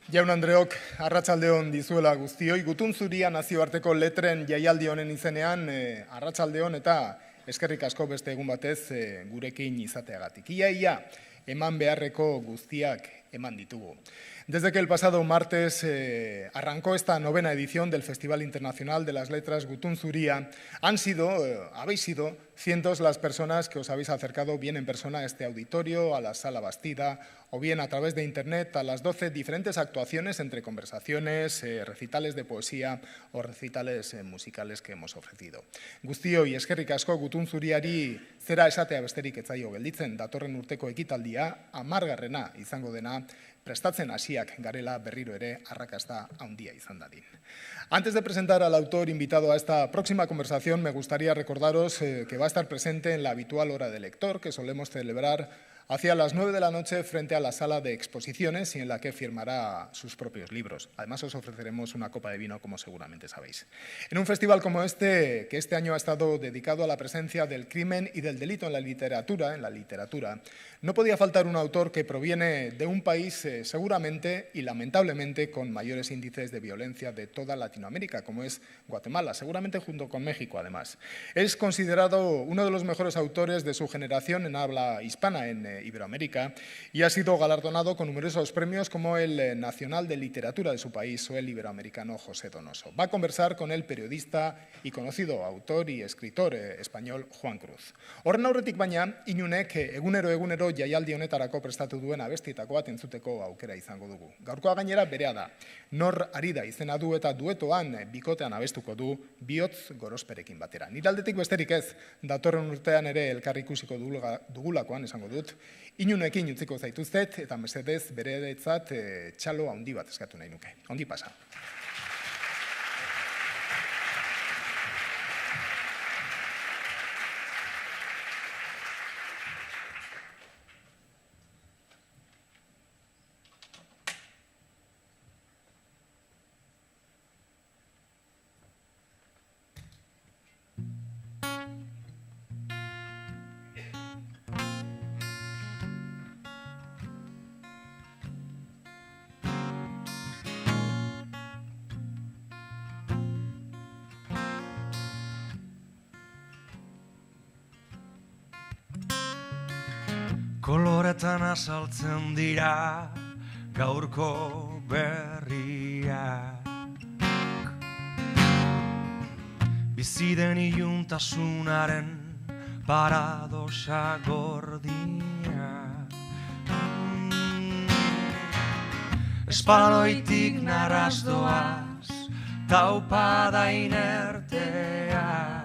Jaun Andreok, arratsaldeon dizuela guztioi, Gutun Zuria nazioarteko letren jaialdi honen izenean, arratsaldeon eta eskerrik asko beste egun batez gurekin izateagatik. Ia, eman beharreko guztiak eman ditugu. Desde que el pasado martes arrancó esta 9ª edición del Festival Internacional de las Letras Gutun Zuria, habéis sido cientos las personas que os habéis acercado bien en persona a este auditorio, a la Sala Bastida, o bien a través de Internet a las 12 diferentes actuaciones entre conversaciones, recitales de poesía o recitales musicales que hemos ofrecido. Guztioi eskerrik asko Gutun Zuriari zera esatea besterik ez zaio gelditzen, datorren urteko ekitaldia 10. izango dena, prestatzen hasiak garela berriro ere arrakasta handia izan dadin. Antes de presentar al autor invitado a esta próxima conversación, me gustaría recordaros que va a estar presente en la habitual hora de lector que solemos celebrar hacia las 9 de la noche frente a la sala de exposiciones y en la que firmará sus propios libros. Además, os ofreceremos una copa de vino, como seguramente sabéis. En un festival como este, que este año ha estado dedicado a la presencia del crimen y del delito en la literatura, no podía faltar un autor que proviene de un país seguramente y lamentablemente con mayores índices de violencia de toda Latinoamérica, como es Guatemala, seguramente junto con México además. Es considerado uno de los mejores autores de su generación en habla hispana en Iberoamérica y ha sido galardonado con numerosos premios como el Nacional de Literatura de su país o el Iberoamericano José Donoso. Va a conversar con el periodista y conocido autor y escritor español Juan Cruz. Horren aurretik baina, inunek egunero jaialdi honetarako prestatu duen abestietako bat entzuteko aukera izango dugu. Gaurkoa gainera berea da. Nor ari da izena du eta duetoan bikotean abestuko du bihotz gorosperekin batera. Nire aldetik besterik ez, datorren urtean ere elkar ikusiko dugulakoan esango dut, inunekin utziko zaituztet eta mesedez bere edetzat txalo handi bat eskatu nahi nuke. Ondi pasa. Koloretan azaltzen dira gaurko berriak, biziden iluntasunaren paradoxa gordinak. Espaloitik narrazdoaz taupada inertea,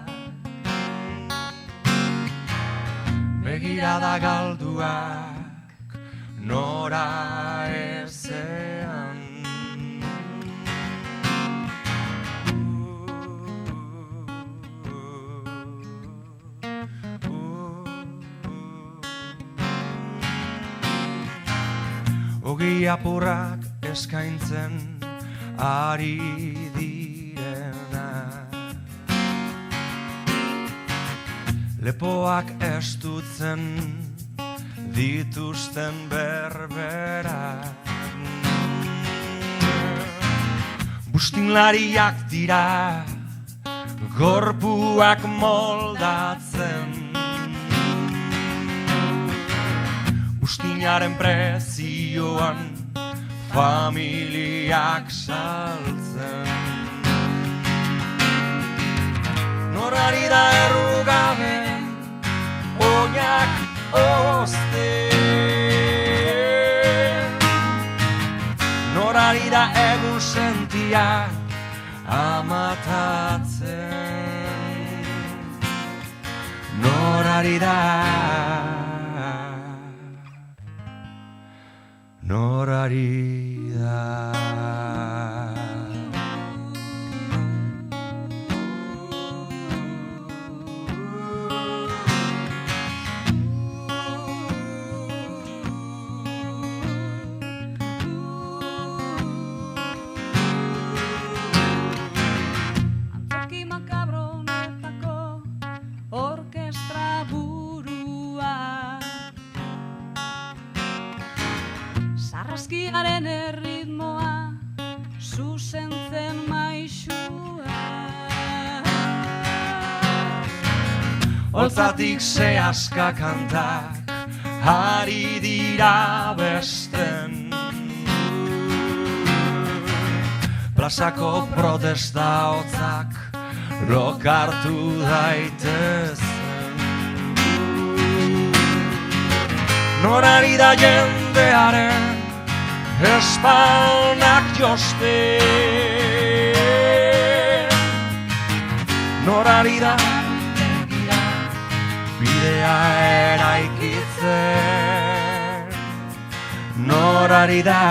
begirada galduak nora ezean. Ogi apurrak eskaintzen ari direna, lepoak estutzen dituzten berberak. Bustinlariak dira gorpuak moldatzen, bustinaren prezioan familiak saltzen. Norari da errugabe oinak ozten, norari da egun sentiak amatatzen, norari da, norari da. Sarraskiaren Holtzatik zehaska kantak ari dira besten. Plazako protesta hotzak lokartu daitezen. Norari da jendearen espalnak josten. Norari da bidea eraikitzen. Norari da,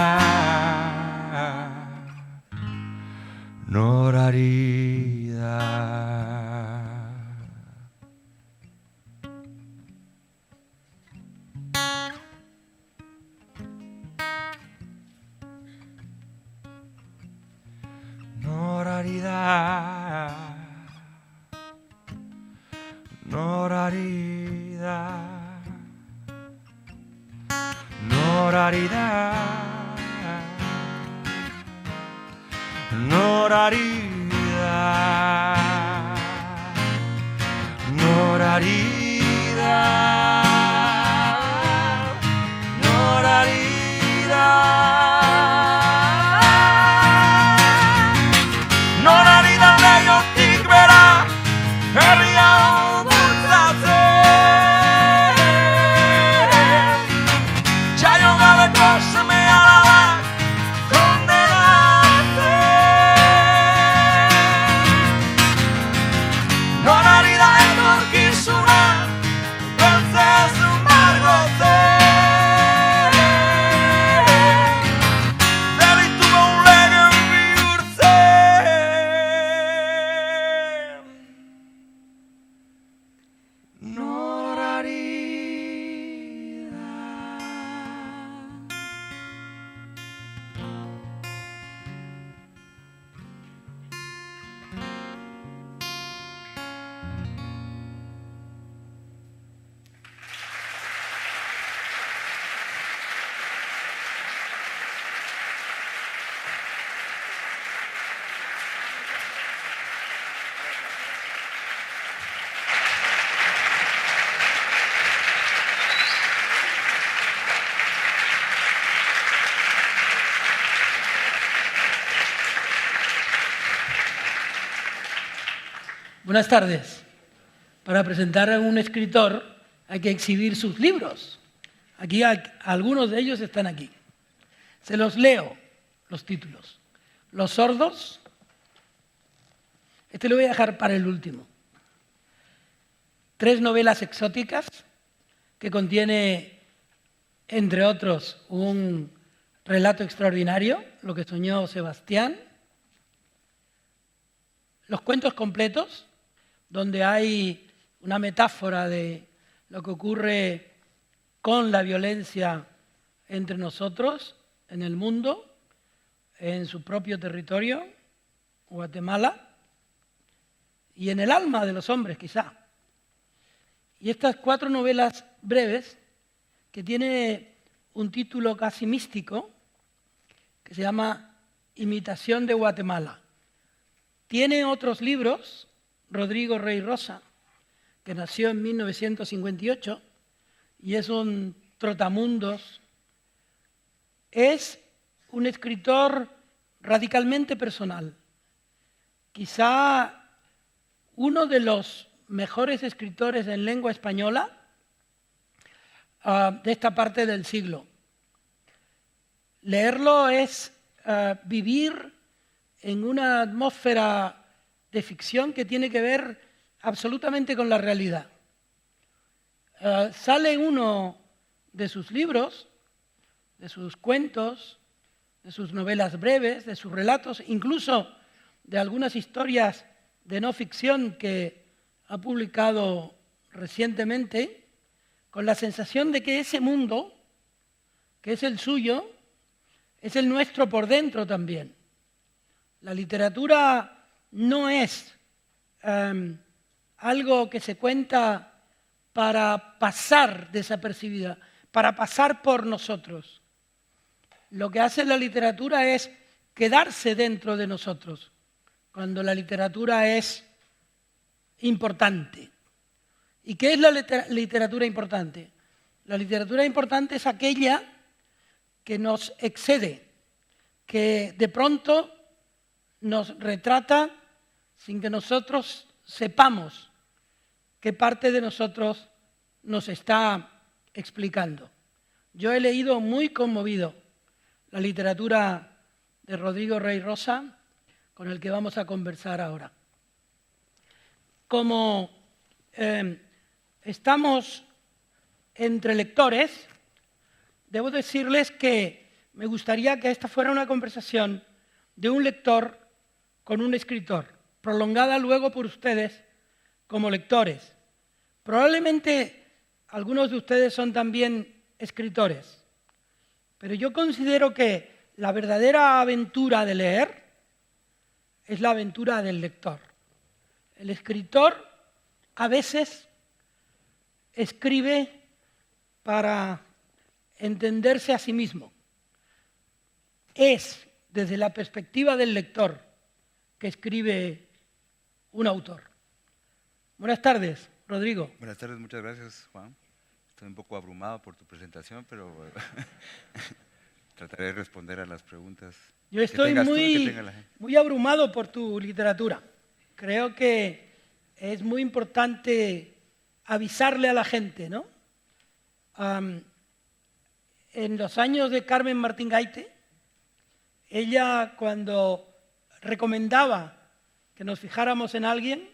norari da. Norari da, norari da, norari da, norari da, norari da, norari da. Norari da leiotik bera, herria bultzatzen. Txaio gabeko seme alabak kondenatzen. Norari da etorkizuna, beltzez margotzen. Delitu gaulegen bihurtzen. Norari da. Buenas tardes. Para presentar a un escritor hay que exhibir sus libros. Aquí algunos de ellos están aquí. Se los leo, los títulos. Los sordos. Este lo voy a dejar para el último. 3 novelas exóticas que contiene, entre otros, un relato extraordinario, Lo que soñó Sebastián. Los cuentos completos, donde hay una metáfora de lo que ocurre con la violencia entre nosotros, en el mundo, en su propio territorio, Guatemala, y en el alma de los hombres, quizá. Y estas 4 novelas breves, que tiene un título casi místico, que se llama Imitación de Guatemala. Tiene otros libros, Rodrigo Rey Rosa, que nació en 1958 y es un trotamundos. Es un escritor radicalmente personal. Quizá uno de los mejores escritores en lengua española de esta parte del siglo. Leerlo es vivir en una atmósfera de ficción que tiene que ver absolutamente con la realidad. Sale uno de sus libros, de sus cuentos, de sus novelas breves, de sus relatos, incluso de algunas historias de no ficción que ha publicado recientemente, con la sensación de que ese mundo, que es el suyo, es el nuestro por dentro también. La literatura no es algo que se cuenta para pasar desapercibida, para pasar por nosotros. Lo que hace la literatura es quedarse dentro de nosotros, cuando la literatura es importante. ¿Y qué es la literatura importante? La literatura importante es aquella que nos excede, que de pronto nos retrata sin que nosotros sepamos qué parte de nosotros nos está explicando. Yo he leído muy conmovido la literatura de Rodrigo Rey Rosa, con el que vamos a conversar ahora. Como estamos entre lectores, debo decirles que me gustaría que esta fuera una conversación de un lector con un escritor, prolongada luego por ustedes como lectores. Probablemente algunos de ustedes son también escritores, pero yo considero que la verdadera aventura de leer es la aventura del lector. El escritor a veces escribe para entenderse a sí mismo. Es desde la perspectiva del lector que escribe un autor. Buenas tardes, Rodrigo. Buenas tardes, muchas gracias, Juan. Estoy un poco abrumado por tu presentación, pero trataré de responder a las preguntas. Yo estoy muy abrumado por tu literatura. Creo que es muy importante avisarle a la gente, ¿no? En los años de Carmen Martín Gaite, ella cuando recomendaba que nos fijáramos en alguien,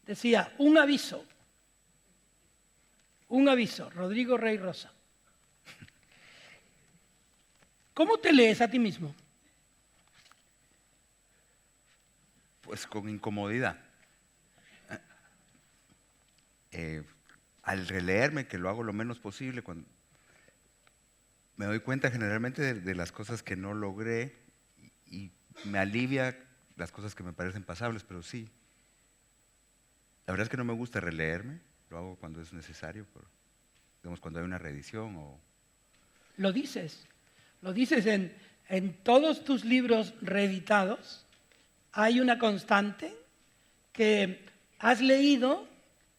decía, un aviso, Rodrigo Rey Rosa. ¿Cómo te lees a ti mismo? Pues con incomodidad. Al releerme, que lo hago lo menos posible, cuando me doy cuenta generalmente de las cosas que no logré y me alivia las cosas que me parecen pasables, pero sí. La verdad es que no me gusta releerme, lo hago cuando es necesario, digamos cuando hay una reedición o... Lo dices en todos tus libros reeditados, hay una constante que has leído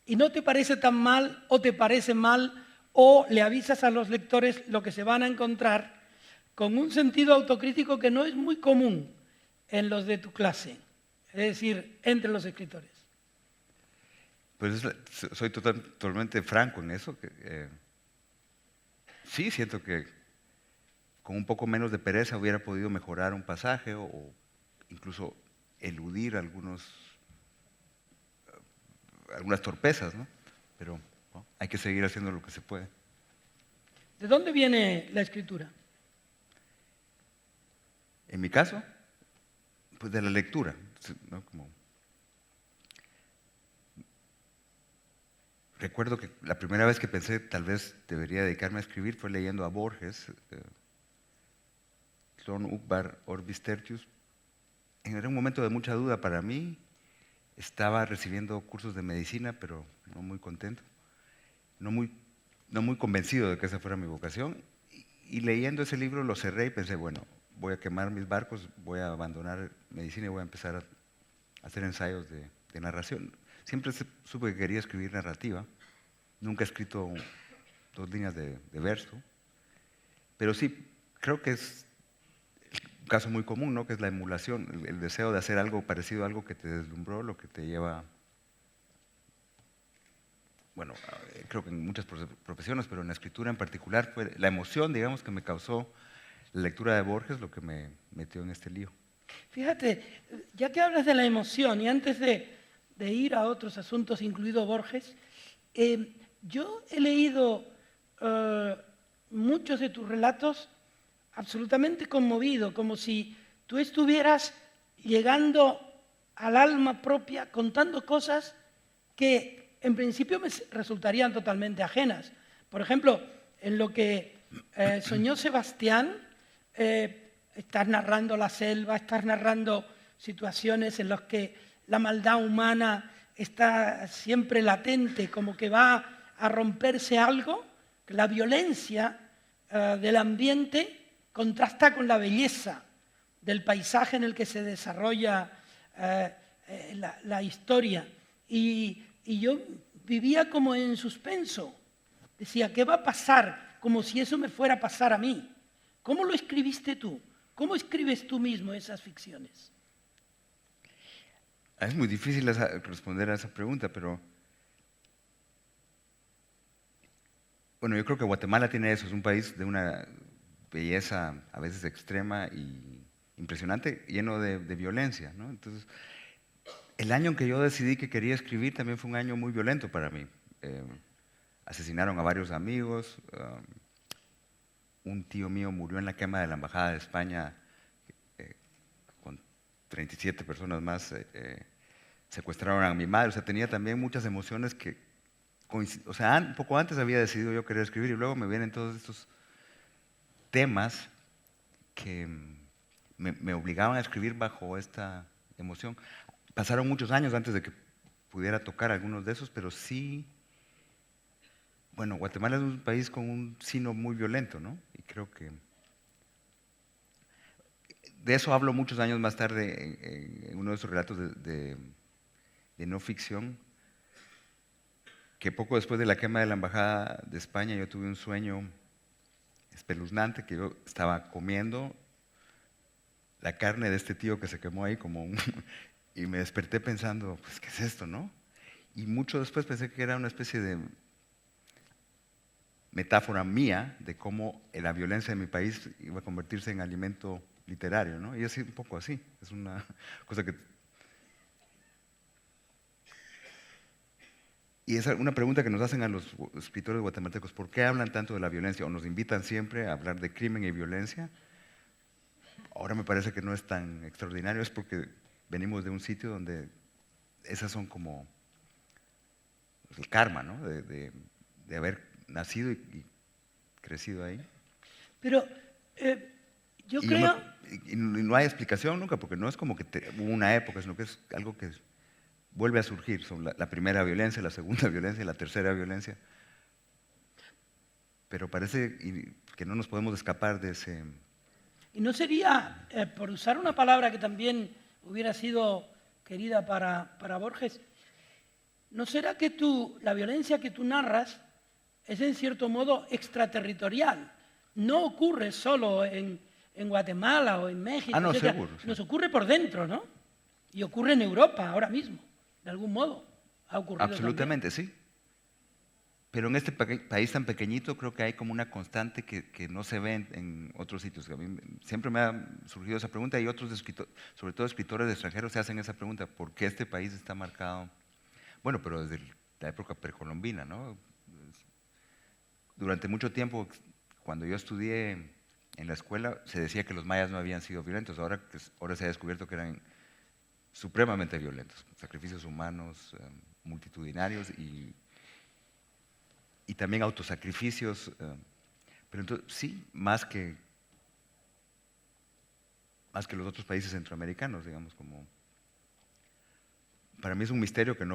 y no te parece tan mal o te parece mal o le avisas a los lectores lo que se van a encontrar con un sentido autocrítico que no es muy común en los de tu clase, es decir, entre los escritores. Pues soy totalmente franco en eso. Sí, siento que con un poco menos de pereza hubiera podido mejorar un pasaje o incluso eludir algunas torpezas, ¿no? Pero ¿no? Hay que seguir haciendo lo que se puede. ¿De dónde viene la escritura? En mi caso, pues de la lectura, ¿no? Recuerdo que la primera vez que pensé tal vez debería dedicarme a escribir fue leyendo a Borges, Clon Ukbar Orbis Tertius. Era un momento de mucha duda para mí. Estaba recibiendo cursos de medicina, pero no muy contento, no muy convencido de que esa fuera mi vocación. Y leyendo ese libro lo cerré y pensé, bueno, voy a quemar mis barcos, voy a abandonar medicina y voy a empezar a hacer ensayos de narración. Siempre supe que quería escribir narrativa. Nunca he escrito 2 líneas de verso. Pero sí, creo que es un caso muy común, ¿no? Que es la emulación, el deseo de hacer algo parecido a algo que te deslumbró, lo que te lleva... Bueno, creo que en muchas profesiones, pero en la escritura en particular, fue la emoción, digamos, que me causó la lectura de Borges lo que me metió en este lío. Fíjate, ya que hablas de la emoción y antes de ir a otros asuntos, incluido Borges, yo he leído muchos de tus relatos absolutamente conmovido, como si tú estuvieras llegando al alma propia, contando cosas que en principio me resultarían totalmente ajenas. Por ejemplo, en lo que soñó Sebastián, estás narrando la selva, estás narrando situaciones en las que la maldad humana está siempre latente, como que va a romperse algo, que la violencia del ambiente contrasta con la belleza del paisaje en el que se desarrolla la historia. Y yo vivía como en suspenso. Decía, ¿qué va a pasar? Como si eso me fuera a pasar a mí. ¿Cómo lo escribiste tú? ¿Cómo escribes tú mismo esas ficciones? Es muy difícil responder a esa pregunta, pero bueno, yo creo que Guatemala tiene eso, es un país de una belleza a veces extrema y impresionante, lleno de violencia, ¿no? Entonces, el año en que yo decidí que quería escribir también fue un año muy violento para mí. Asesinaron a varios amigos, un tío mío murió en la quema de la Embajada de España con 37 personas más, secuestraron a mi madre, o sea, tenía también muchas emociones que, o sea, un poco antes había decidido yo querer escribir y luego me vienen todos estos temas que me obligaban a escribir bajo esta emoción. Pasaron muchos años antes de que pudiera tocar algunos de esos, pero sí, bueno, Guatemala es un país con un sino muy violento, ¿no? Y creo que de eso hablo muchos años más tarde en uno de esos relatos de no ficción, que poco después de la quema de la Embajada de España yo tuve un sueño espeluznante, que yo estaba comiendo la carne de este tío que se quemó ahí y me desperté pensando, pues, ¿qué es esto, no? Y mucho después pensé que era una especie de metáfora mía de cómo la violencia de mi país iba a convertirse en alimento literario, ¿no? Y es un poco así, es una cosa que... Y es una pregunta que nos hacen a los escritores guatemaltecos, ¿por qué hablan tanto de la violencia? O nos invitan siempre a hablar de crimen y violencia. Ahora me parece que no es tan extraordinario, es porque venimos de un sitio donde esas son como el karma, ¿no? De haber nacido y crecido ahí. Pero yo creo... Y no hay explicación nunca, porque no es como que hubo una época, sino que es algo que vuelve a surgir. Son la primera violencia, la segunda violencia, la tercera violencia. Pero parece que no nos podemos escapar de ese... Y no sería, por usar una palabra que también hubiera sido querida para Borges, ¿no será que la violencia que tú narras es en cierto modo extraterritorial? No ocurre solo en Guatemala o en México, no, etcétera. seguro, sí. Nos ocurre por dentro, ¿no? Y ocurre en Europa ahora mismo, de algún modo. Ha ocurrido absolutamente, sí. Pero en este país tan pequeñito creo que hay como una constante que no se ve en otros sitios. A mí siempre me ha surgido esa pregunta y otros escritores, sobre todo escritores extranjeros, se hacen esa pregunta, ¿por qué este país está marcado? Bueno, pero desde la época precolombina, ¿no? Durante mucho tiempo, cuando yo estudié en la escuela, se decía que los mayas no habían sido violentos. Ahora se ha descubierto que eran supremamente violentos, sacrificios humanos multitudinarios y también autosacrificios, pero entonces sí, más que los otros países centroamericanos, digamos, como para mí es un misterio que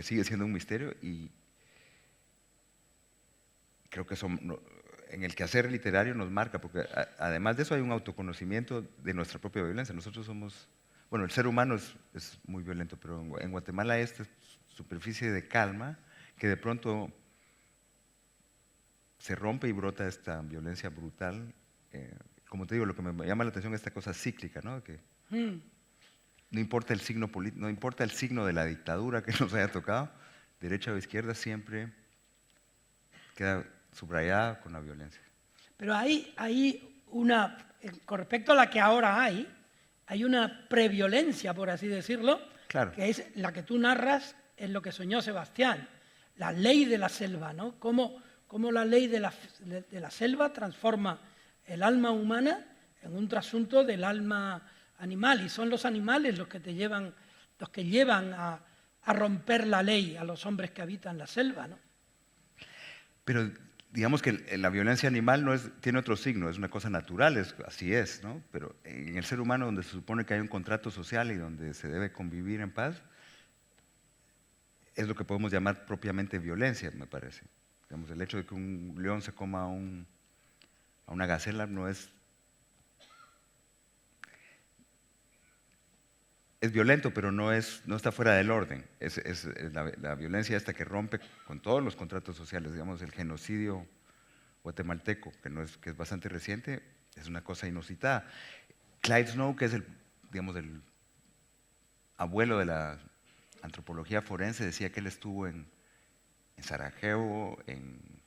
sigue siendo un misterio y creo que en el quehacer literario nos marca, porque además de eso hay un autoconocimiento de nuestra propia violencia. Nosotros somos, bueno, el ser humano es muy violento, pero en Guatemala esta superficie de calma que de pronto se rompe y brota esta violencia brutal. Como te digo, lo que me llama la atención es esta cosa cíclica, ¿no? Que no importa el signo político, no importa el signo de la dictadura que nos haya tocado, derecha o izquierda, siempre queda subrayada con la violencia. Pero hay con respecto a la que ahora hay una previolencia, por así decirlo, Claro. que es la que tú narras, es lo que soñó Sebastián, la ley de la selva, ¿no? Cómo la ley de la selva transforma el alma humana en un trasunto del alma animal, y son los animales los que llevan a romper la ley a los hombres que habitan la selva, ¿no? Pero digamos que la violencia animal tiene otro signo, es una cosa natural, así es, ¿no? Pero en el ser humano, donde se supone que hay un contrato social y donde se debe convivir en paz, es lo que podemos llamar propiamente violencia, me parece. Digamos, el hecho de que un león se coma a una gacela no es es violento, pero no está fuera del orden. Es la violencia esta que rompe con todos los contratos sociales, digamos, el genocidio guatemalteco, que es bastante reciente, es una cosa inusitada. Clyde Snow, que es el abuelo de la antropología forense, decía que él estuvo en Sarajevo, en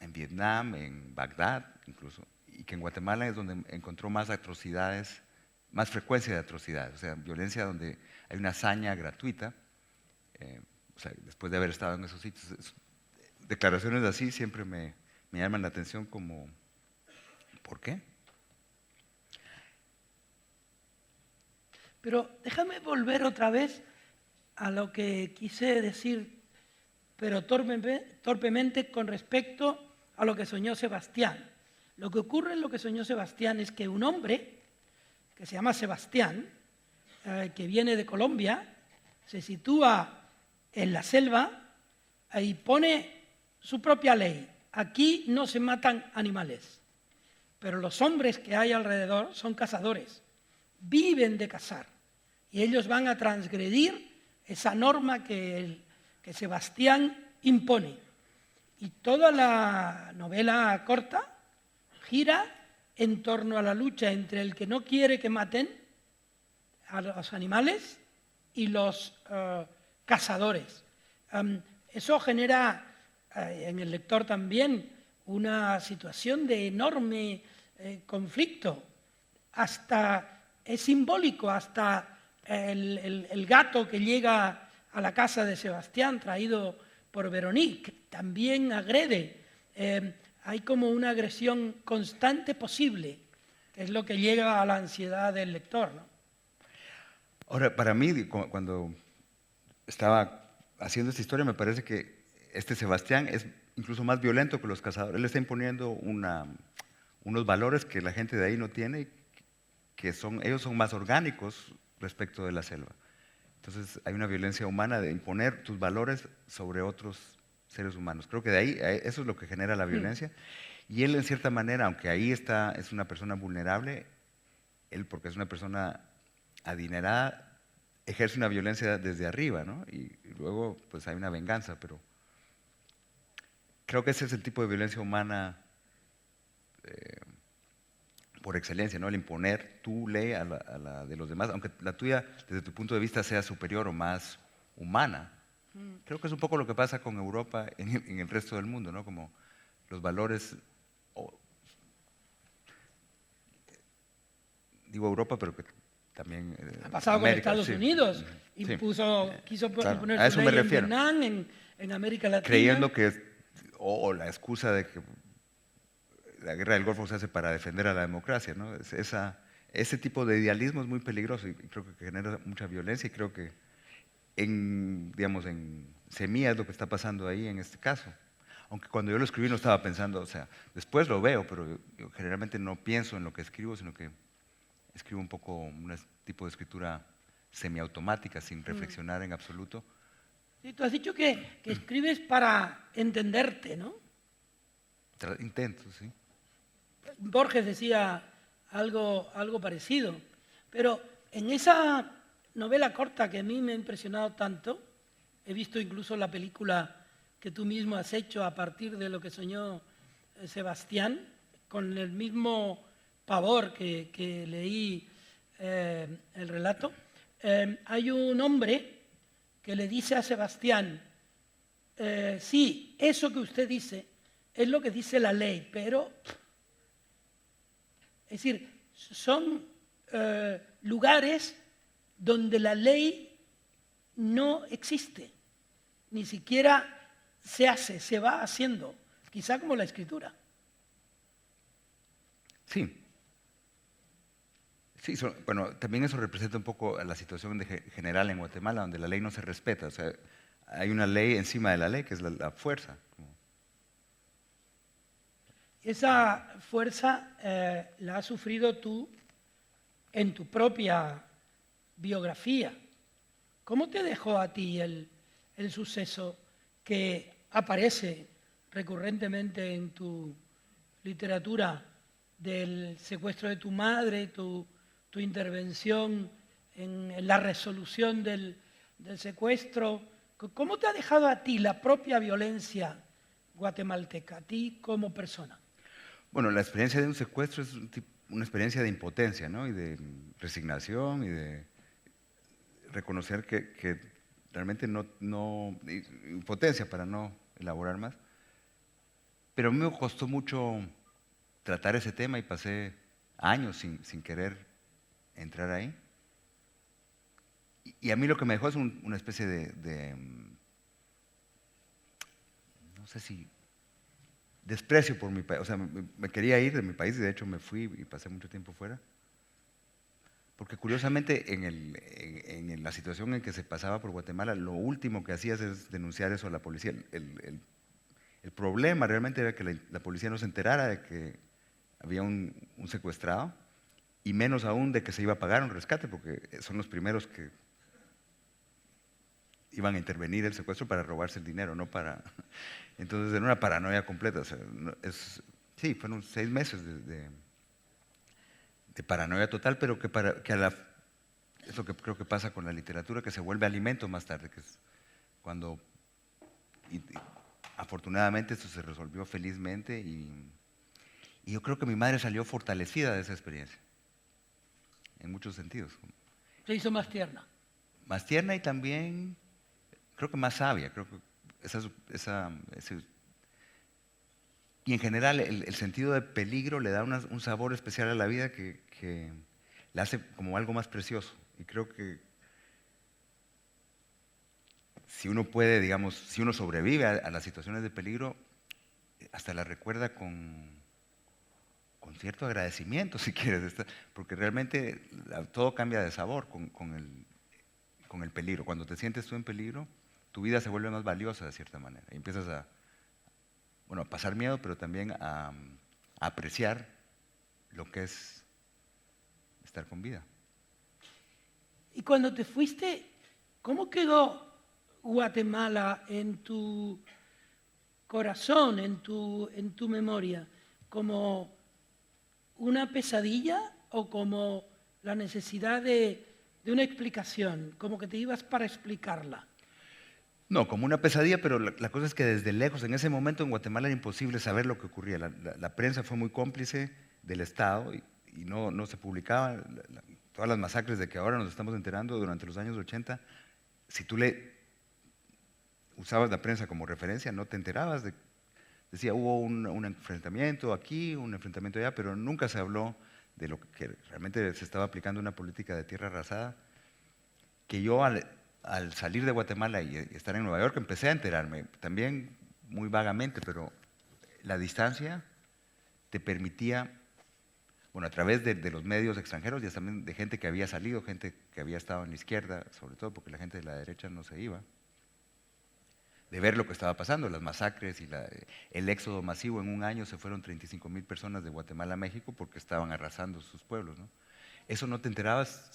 Vietnam, en Bagdad incluso, y que en Guatemala es donde encontró más atrocidades, más frecuencia de atrocidades, o sea, violencia donde hay una hazaña gratuita, o sea, después de haber estado en esos sitios. Declaraciones así siempre me llaman la atención como, ¿por qué? Pero déjame volver otra vez a lo que quise decir, pero torpemente con respecto a lo que soñó Sebastián. Lo que ocurre en lo que soñó Sebastián es que un hombre, que se llama Sebastián, que viene de Colombia, se sitúa en la selva y pone su propia ley. Aquí no se matan animales, pero los hombres que hay alrededor son cazadores, viven de cazar. Y ellos van a transgredir esa norma que Sebastián impone. Y toda la novela corta gira en torno a la lucha entre el que no quiere que maten a los animales y los cazadores. Eso genera en el lector también una situación de enorme conflicto. Hasta es simbólico, hasta el gato que llega a la casa de Sebastián, traído por Veronique, también agrede. Hay como una agresión constante posible, que es lo que llega a la ansiedad del lector, ¿no? Ahora, para mí, cuando estaba haciendo esta historia, me parece que este Sebastián es incluso más violento que los cazadores. Él está imponiendo unos valores que la gente de ahí no tiene, que ellos son más orgánicos respecto de la selva. Entonces hay una violencia humana de imponer tus valores sobre otros seres humanos. Creo que de ahí eso es lo que genera la violencia. Y él, en cierta manera, aunque ahí es una persona vulnerable, él, porque es una persona adinerada, ejerce una violencia desde arriba, ¿no? Y luego pues hay una venganza, pero creo que ese es el tipo de violencia humana por excelencia, ¿no? El imponer tu ley a la de los demás, aunque la tuya, desde tu punto de vista, sea superior o más humana. Creo que es un poco lo que pasa con Europa en el resto del mundo, ¿no? Como los valores, digo Europa, pero que también ha pasado América, con Estados sí. Unidos, quiso imponer su ley en Vietnam, en América Latina. Creyendo que, o la excusa de que la guerra del Golfo se hace para defender a la democracia, ¿no? Ese tipo de idealismo es muy peligroso y creo que genera mucha violencia y creo que en Semilla es lo que está pasando ahí en este caso. Aunque cuando yo lo escribí no estaba pensando, o sea, después lo veo, pero yo generalmente no pienso en lo que escribo, sino que escribo un poco un tipo de escritura semiautomática, sin reflexionar en absoluto. Sí, tú has dicho que escribes para entenderte, ¿no? Intento, sí. Borges decía algo parecido, pero en esa novela corta que a mí me ha impresionado tanto, he visto incluso la película que tú mismo has hecho a partir de lo que soñó Sebastián, con el mismo pavor que leí el relato. Hay un hombre que le dice a Sebastián, sí, eso que usted dice es lo que dice la ley, pero, es decir, son lugares donde la ley no existe, ni siquiera se hace, se va haciendo, quizá como la escritura. Sí. Sí, bueno, también eso representa un poco la situación general en Guatemala, donde la ley no se respeta. O sea, hay una ley encima de la ley, que es la fuerza. Esa fuerza la has sufrido tú en tu propia biografía. ¿Cómo te dejó a ti el suceso que aparece recurrentemente en tu literatura del secuestro de tu madre, tu intervención en la resolución del secuestro. ¿Cómo te ha dejado a ti la propia violencia guatemalteca, a ti como persona? Bueno, la experiencia de un secuestro es una experiencia de impotencia, ¿no? Y de resignación y de reconocer que realmente impotencia para no elaborar más. Pero a mí me costó mucho tratar ese tema y pasé años sin querer entrar ahí. Y a mí lo que me dejó es una especie de no sé si, desprecio por mi país. O sea, me quería ir de mi país y de hecho me fui y pasé mucho tiempo fuera. Porque curiosamente en la situación en que se pasaba por Guatemala, lo último que hacías es denunciar eso a la policía. El problema realmente era que la policía no se enterara de que había un secuestrado y menos aún de que se iba a pagar un rescate, porque son los primeros que iban a intervenir el secuestro para robarse el dinero, no para... Entonces era una paranoia completa. O sea, sí, fueron 6 meses de paranoia total, pero que es lo que creo que pasa con la literatura, que se vuelve alimento más tarde, que es cuando... afortunadamente esto se resolvió felizmente y yo creo que mi madre salió fortalecida de esa experiencia, en muchos sentidos. Se hizo más tierna. Más tierna y también creo que más sabia. Creo que y en general el sentido de peligro le da un sabor especial a la vida que la hace como algo más precioso. Y creo que si uno puede, digamos, si uno sobrevive a las situaciones de peligro, hasta la recuerda con cierto agradecimiento, si quieres, porque realmente todo cambia de sabor con el peligro. Cuando te sientes tú en peligro, tu vida se vuelve más valiosa de cierta manera. Y empiezas a pasar miedo, pero también a apreciar lo que es estar con vida. Y cuando te fuiste, ¿cómo quedó Guatemala en tu corazón, en tu memoria? ¿Como una pesadilla o como la necesidad de una explicación? ¿Como que te ibas para explicarla? No, como una pesadilla, pero la cosa es que desde lejos, en ese momento en Guatemala era imposible saber lo que ocurría. La prensa fue muy cómplice del Estado y no se publicaban todas las masacres de que ahora nos estamos enterando durante los años 80. Si tú usabas la prensa como referencia, no te enterabas. Decía, hubo un enfrentamiento aquí, un enfrentamiento allá, pero nunca se habló de lo que realmente se estaba aplicando una política de tierra arrasada, que yo al salir de Guatemala y estar en Nueva York empecé a enterarme, también muy vagamente, pero la distancia te permitía, a través de los medios extranjeros y también de gente que había salido, gente que había estado en la izquierda, sobre todo porque la gente de la derecha no se iba, de ver lo que estaba pasando, las masacres y el éxodo masivo. En un año se fueron 35,000 personas de Guatemala a México porque estaban arrasando sus pueblos, ¿no? Eso no te enterabas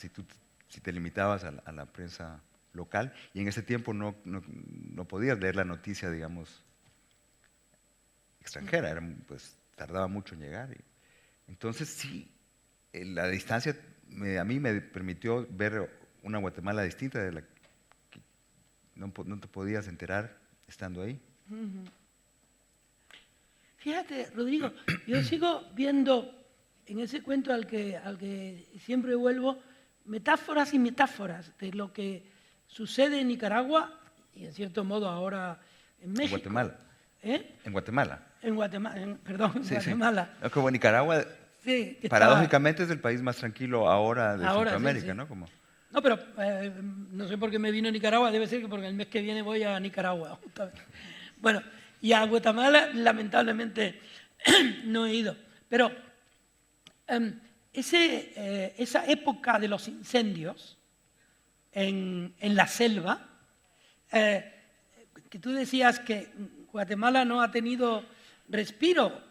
si te limitabas a la prensa local, y en ese tiempo no podías leer la noticia, digamos, extranjera, tardaba mucho en llegar. Entonces sí, la distancia a mí me permitió ver una Guatemala distinta de la que no te podías enterar estando ahí. Fíjate, Rodrigo, yo sigo viendo en ese cuento al que siempre vuelvo metáforas y metáforas de lo que sucede en Nicaragua y en cierto modo ahora en México. En Guatemala. En Guatemala. En Guatemala, perdón, en Sí, Guatemala. Sí. Como Nicaragua, sí, paradójicamente es el país más tranquilo ahora de ahora, Centroamérica, sí, sí. ¿no? Como... No, pero no sé por qué me vino a Nicaragua, debe ser que porque el mes que viene voy a Nicaragua. Justamente. Bueno, y a Guatemala lamentablemente no he ido. Pero esa época de los incendios en la selva, que tú decías que Guatemala no ha tenido respiro,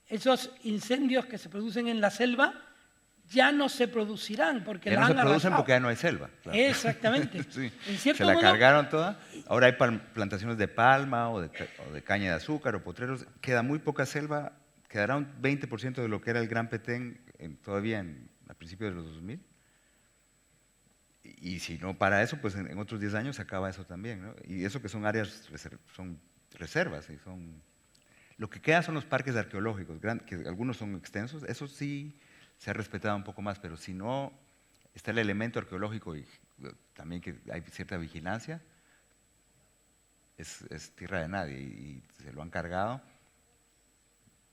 esos incendios que se producen en la selva ya no se producirán porque ya la no han se producen arrasado. porque ya no hay selva. Claro. Exactamente. Sí. En cierto Se la modo, cargaron toda. Ahora hay plantaciones de palma o de caña de azúcar o potreros. Queda muy poca selva. Quedará un 20% de lo que era el Gran Petén todavía a principios de los 2000. Y si no para eso, pues en otros 10 años se acaba eso también, ¿no? Y eso que son áreas, son reservas, y son... Lo que queda son los parques arqueológicos, que algunos son extensos, eso sí se ha respetado un poco más, pero si no está el elemento arqueológico y también que hay cierta vigilancia, es tierra de nadie y se lo han cargado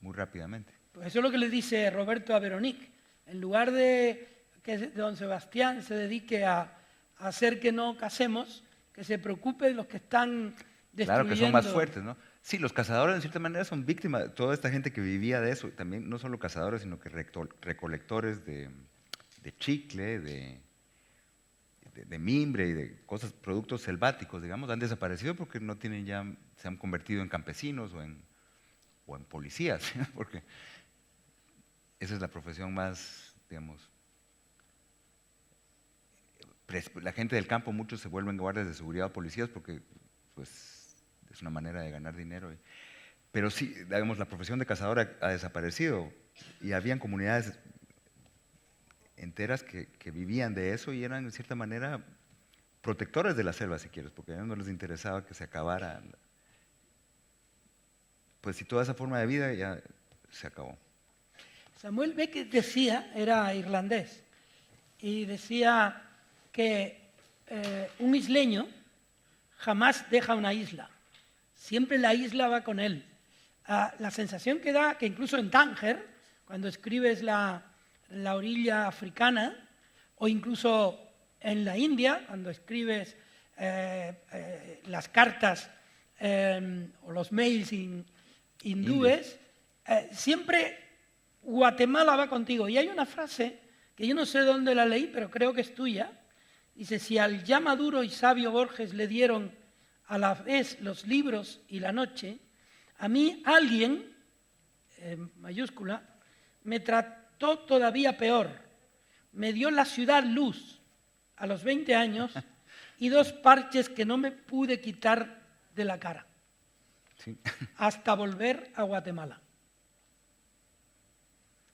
muy rápidamente. Pues eso es lo que le dice Roberto a Veronique. En lugar de que don Sebastián se dedique a hacer que no casemos, que se preocupe de los que están destruyendo. Claro que son más fuertes, ¿no? Sí, los cazadores de cierta manera son víctimas de toda esta gente que vivía de eso. También no solo cazadores, sino que recolectores de chicle, de mimbre y de cosas, productos selváticos, digamos, han desaparecido porque no tienen ya, se han convertido en campesinos o en policías, ¿no? Porque esa es la profesión más, digamos, la gente del campo, muchos se vuelven guardias de seguridad o policías porque pues, es una manera de ganar dinero. Pero sí, digamos, la profesión de cazador ha desaparecido y habían comunidades enteras que vivían de eso y eran, de cierta manera, protectores de la selva, si quieres, porque a ellos no les interesaba que se acabara. Pues si toda esa forma de vida ya se acabó. Samuel Beckett decía, era irlandés, y decía que un isleño jamás deja una isla, siempre la isla va con él. La sensación que da, que incluso en Tánger, cuando escribes la orilla africana, o incluso en la India, cuando escribes las cartas o los mails hindúes, siempre Guatemala va contigo. Y hay una frase que yo no sé dónde la leí, pero creo que es tuya. Dice, si al ya maduro y sabio Borges le dieron a la vez los libros y la noche, a mí alguien, mayúscula, me trató todavía peor. Me dio la ciudad luz a los 20 años y 2 parches que no me pude quitar de la cara. Sí. Hasta volver a Guatemala.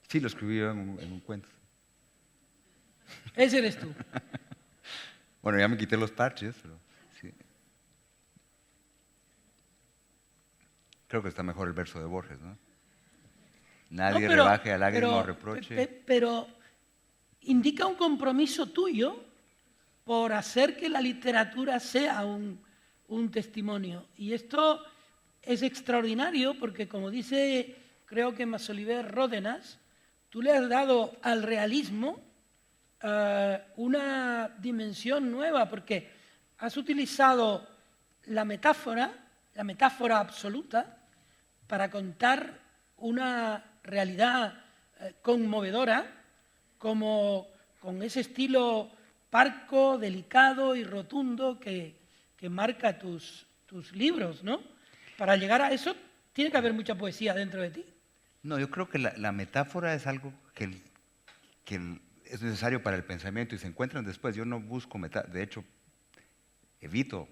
Sí, lo escribí yo en un cuento. Ese eres tú. Bueno, ya me quité los parches, pero sí. Creo que está mejor el verso de Borges, ¿no? Nadie rebaje a lágrima o reproche. Pero indica un compromiso tuyo por hacer que la literatura sea un testimonio. Y esto es extraordinario porque, como dice, creo que Masoliver Ródenas, tú le has dado al realismo una dimensión nueva, porque has utilizado la metáfora absoluta, para contar una realidad conmovedora, como con ese estilo parco, delicado y rotundo que marca tus libros, ¿no? Para llegar a eso tiene que haber mucha poesía dentro de ti. No, yo creo que la metáfora es algo que es necesario para el pensamiento y se encuentran después. Yo no busco de hecho, evito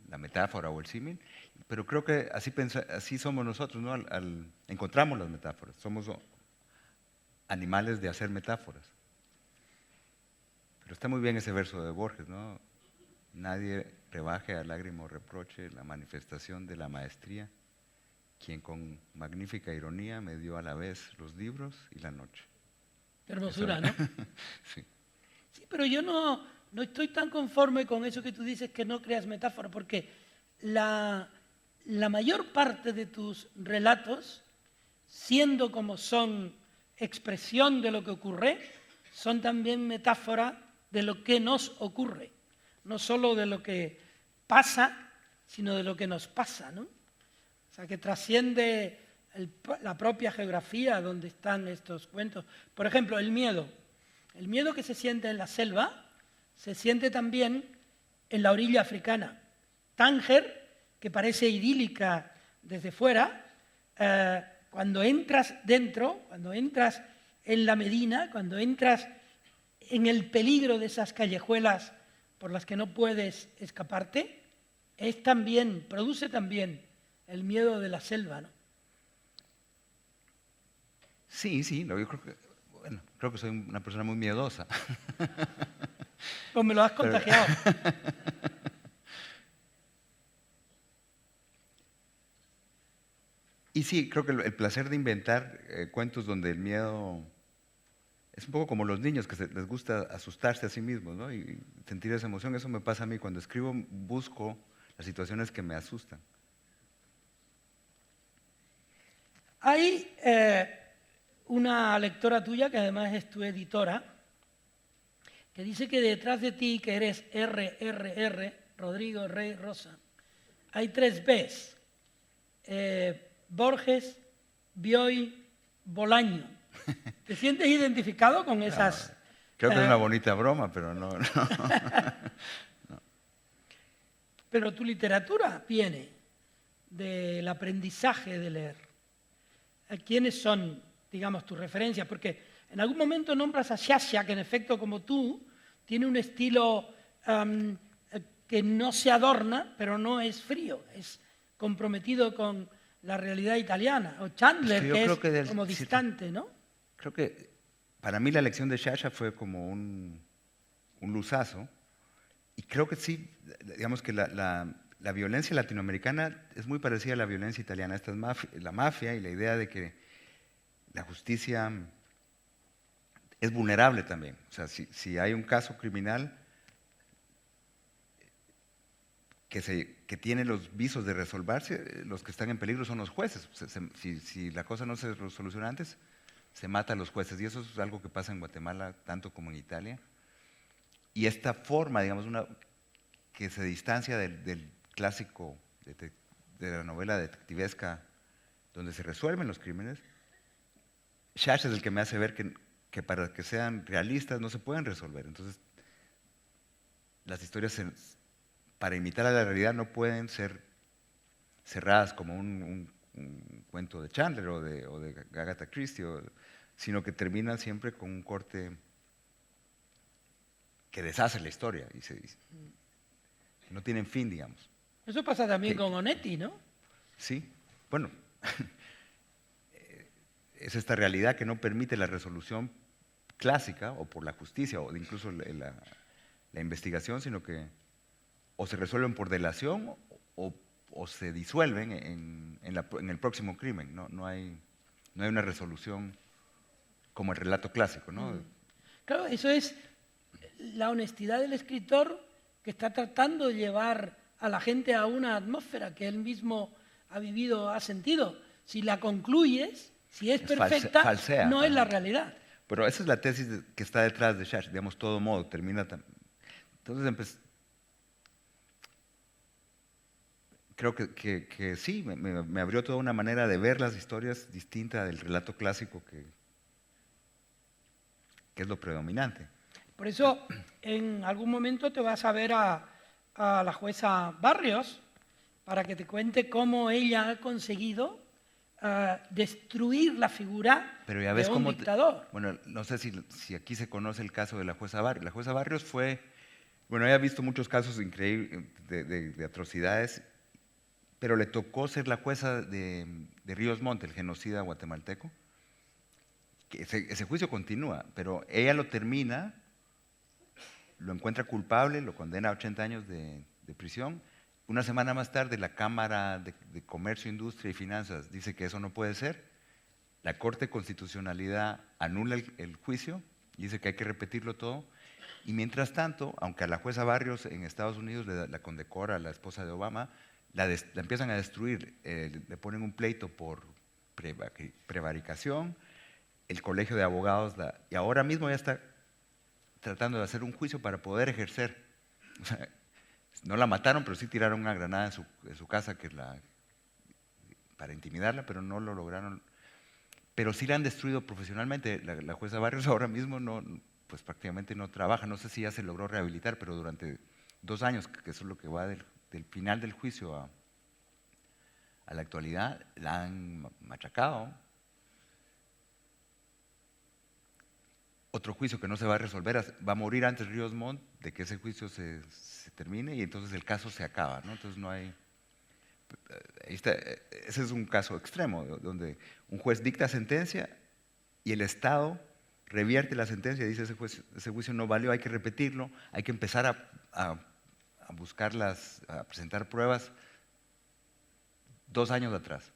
la metáfora o el símil, pero creo que así somos nosotros, ¿no? Encontramos las metáforas, somos animales de hacer metáforas. Pero está muy bien ese verso de Borges, ¿no? Nadie rebaje a lágrima o reproche la manifestación de la maestría, quien con magnífica ironía me dio a la vez los libros y la noche. Qué hermosura, ¿no? Sí. Sí, pero yo no estoy tan conforme con eso que tú dices, que no creas metáfora, porque la mayor parte de tus relatos, siendo como son expresión de lo que ocurre, son también metáfora de lo que nos ocurre, no solo de lo que pasa, sino de lo que nos pasa, ¿no? O sea, que trasciende la propia geografía donde están estos cuentos. Por ejemplo, el miedo. El miedo que se siente en la selva se siente también en la orilla africana. Tánger, que parece idílica desde fuera, cuando entras dentro, cuando entras en la Medina, cuando entras en el peligro de esas callejuelas por las que no puedes escaparte, produce también el miedo de la selva, ¿no? Sí, yo creo que soy una persona muy miedosa. Pues me lo has contagiado. Y sí, creo que el placer de inventar cuentos donde el miedo es un poco como los niños que les gusta asustarse a sí mismos, ¿no? Y sentir esa emoción, eso me pasa a mí. Cuando escribo busco las situaciones que me asustan. Hay una lectora tuya, que además es tu editora, que dice que detrás de ti, que eres RRR, Rodrigo Rey Rosa, hay 3 Bs. Borges, Bioy, Bolaño. ¿Te sientes identificado con esas? Creo que es una bonita broma, pero no. Pero tu literatura viene del aprendizaje de leer. ¿Quiénes son, digamos, tus referencias? Porque en algún momento nombras a Sciascia, que en efecto, como tú, tiene un estilo que no se adorna, pero no es frío, es comprometido con la realidad italiana. O Chandler, que es como distante, ¿no? Creo que para mí la lección de Sciascia fue como un luzazo. Y creo que sí, digamos que la violencia latinoamericana es muy parecida a la violencia italiana. Esta es la mafia y la idea de que la justicia es vulnerable también. O sea, si hay un caso criminal que tiene los visos de resolverse, los que están en peligro son los jueces. Si la cosa no se soluciona antes, se mata a los jueces. Y eso es algo que pasa en Guatemala tanto como en Italia. Y esta forma, digamos, que se distancia del clásico de la novela detectivesca donde se resuelven los crímenes, Sciascia es el que me hace ver que para que sean realistas no se pueden resolver. Entonces, las historias para imitar a la realidad no pueden ser cerradas como un cuento de Chandler o de Agatha Christie, sino que terminan siempre con un corte que deshace la historia y no tienen fin, digamos. Eso pasa también con Onetti, ¿no? Sí, bueno, es esta realidad que no permite la resolución clásica o por la justicia o incluso la investigación, sino que o se resuelven por delación o se disuelven en el próximo crimen. No hay una resolución como el relato clásico, ¿no? Claro, eso es la honestidad del escritor, que está tratando de llevar a la gente a una atmósfera que él mismo ha vivido, ha sentido. Si la concluyes, si es perfecta, falsea, no es la realidad. Pero esa es la tesis que está detrás de Sciascia, digamos, todo modo, termina entonces creo que sí, me abrió toda una manera de ver las historias distinta del relato clásico que es lo predominante. Por eso, en algún momento te vas a ver a la jueza Barrios para que te cuente cómo ella ha conseguido destruir la figura Pero ya ves de un dictador. Bueno, no sé si aquí se conoce el caso de la jueza Barrios. La jueza Barrios fue, bueno, ella ha visto muchos casos increíbles de atrocidades, pero le tocó ser la jueza de Ríos Montt, el genocida guatemalteco. Que ese juicio continúa, pero ella lo termina, lo encuentra culpable, lo condena a 80 años de prisión. Una semana más tarde, la Cámara de Comercio, Industria y Finanzas dice que eso no puede ser. La Corte de Constitucionalidad anula el juicio y dice que hay que repetirlo todo. Y mientras tanto, aunque a la jueza Barrios en Estados Unidos la condecora la esposa de Obama, la empiezan a destruir, le ponen un pleito por prevaricación, el colegio de abogados, y ahora mismo ya está tratando de hacer un juicio para poder ejercer. O sea, no la mataron, pero sí tiraron una granada en su casa para intimidarla, pero no lo lograron. Pero sí la han destruido profesionalmente. La jueza Barrios ahora mismo pues prácticamente no trabaja. No sé si ya se logró rehabilitar, pero durante 2 años, que eso es lo que va del final del juicio a la actualidad, la han machacado. Otro juicio que no se va a resolver, va a morir antes Ríos Montt de que ese juicio se termine y entonces el caso se acaba, ¿no? Entonces no hay... ese es un caso extremo, donde un juez dicta sentencia y el Estado revierte la sentencia y dice ese juicio no valió, hay que repetirlo, hay que empezar a buscarlas, a presentar pruebas 2 años atrás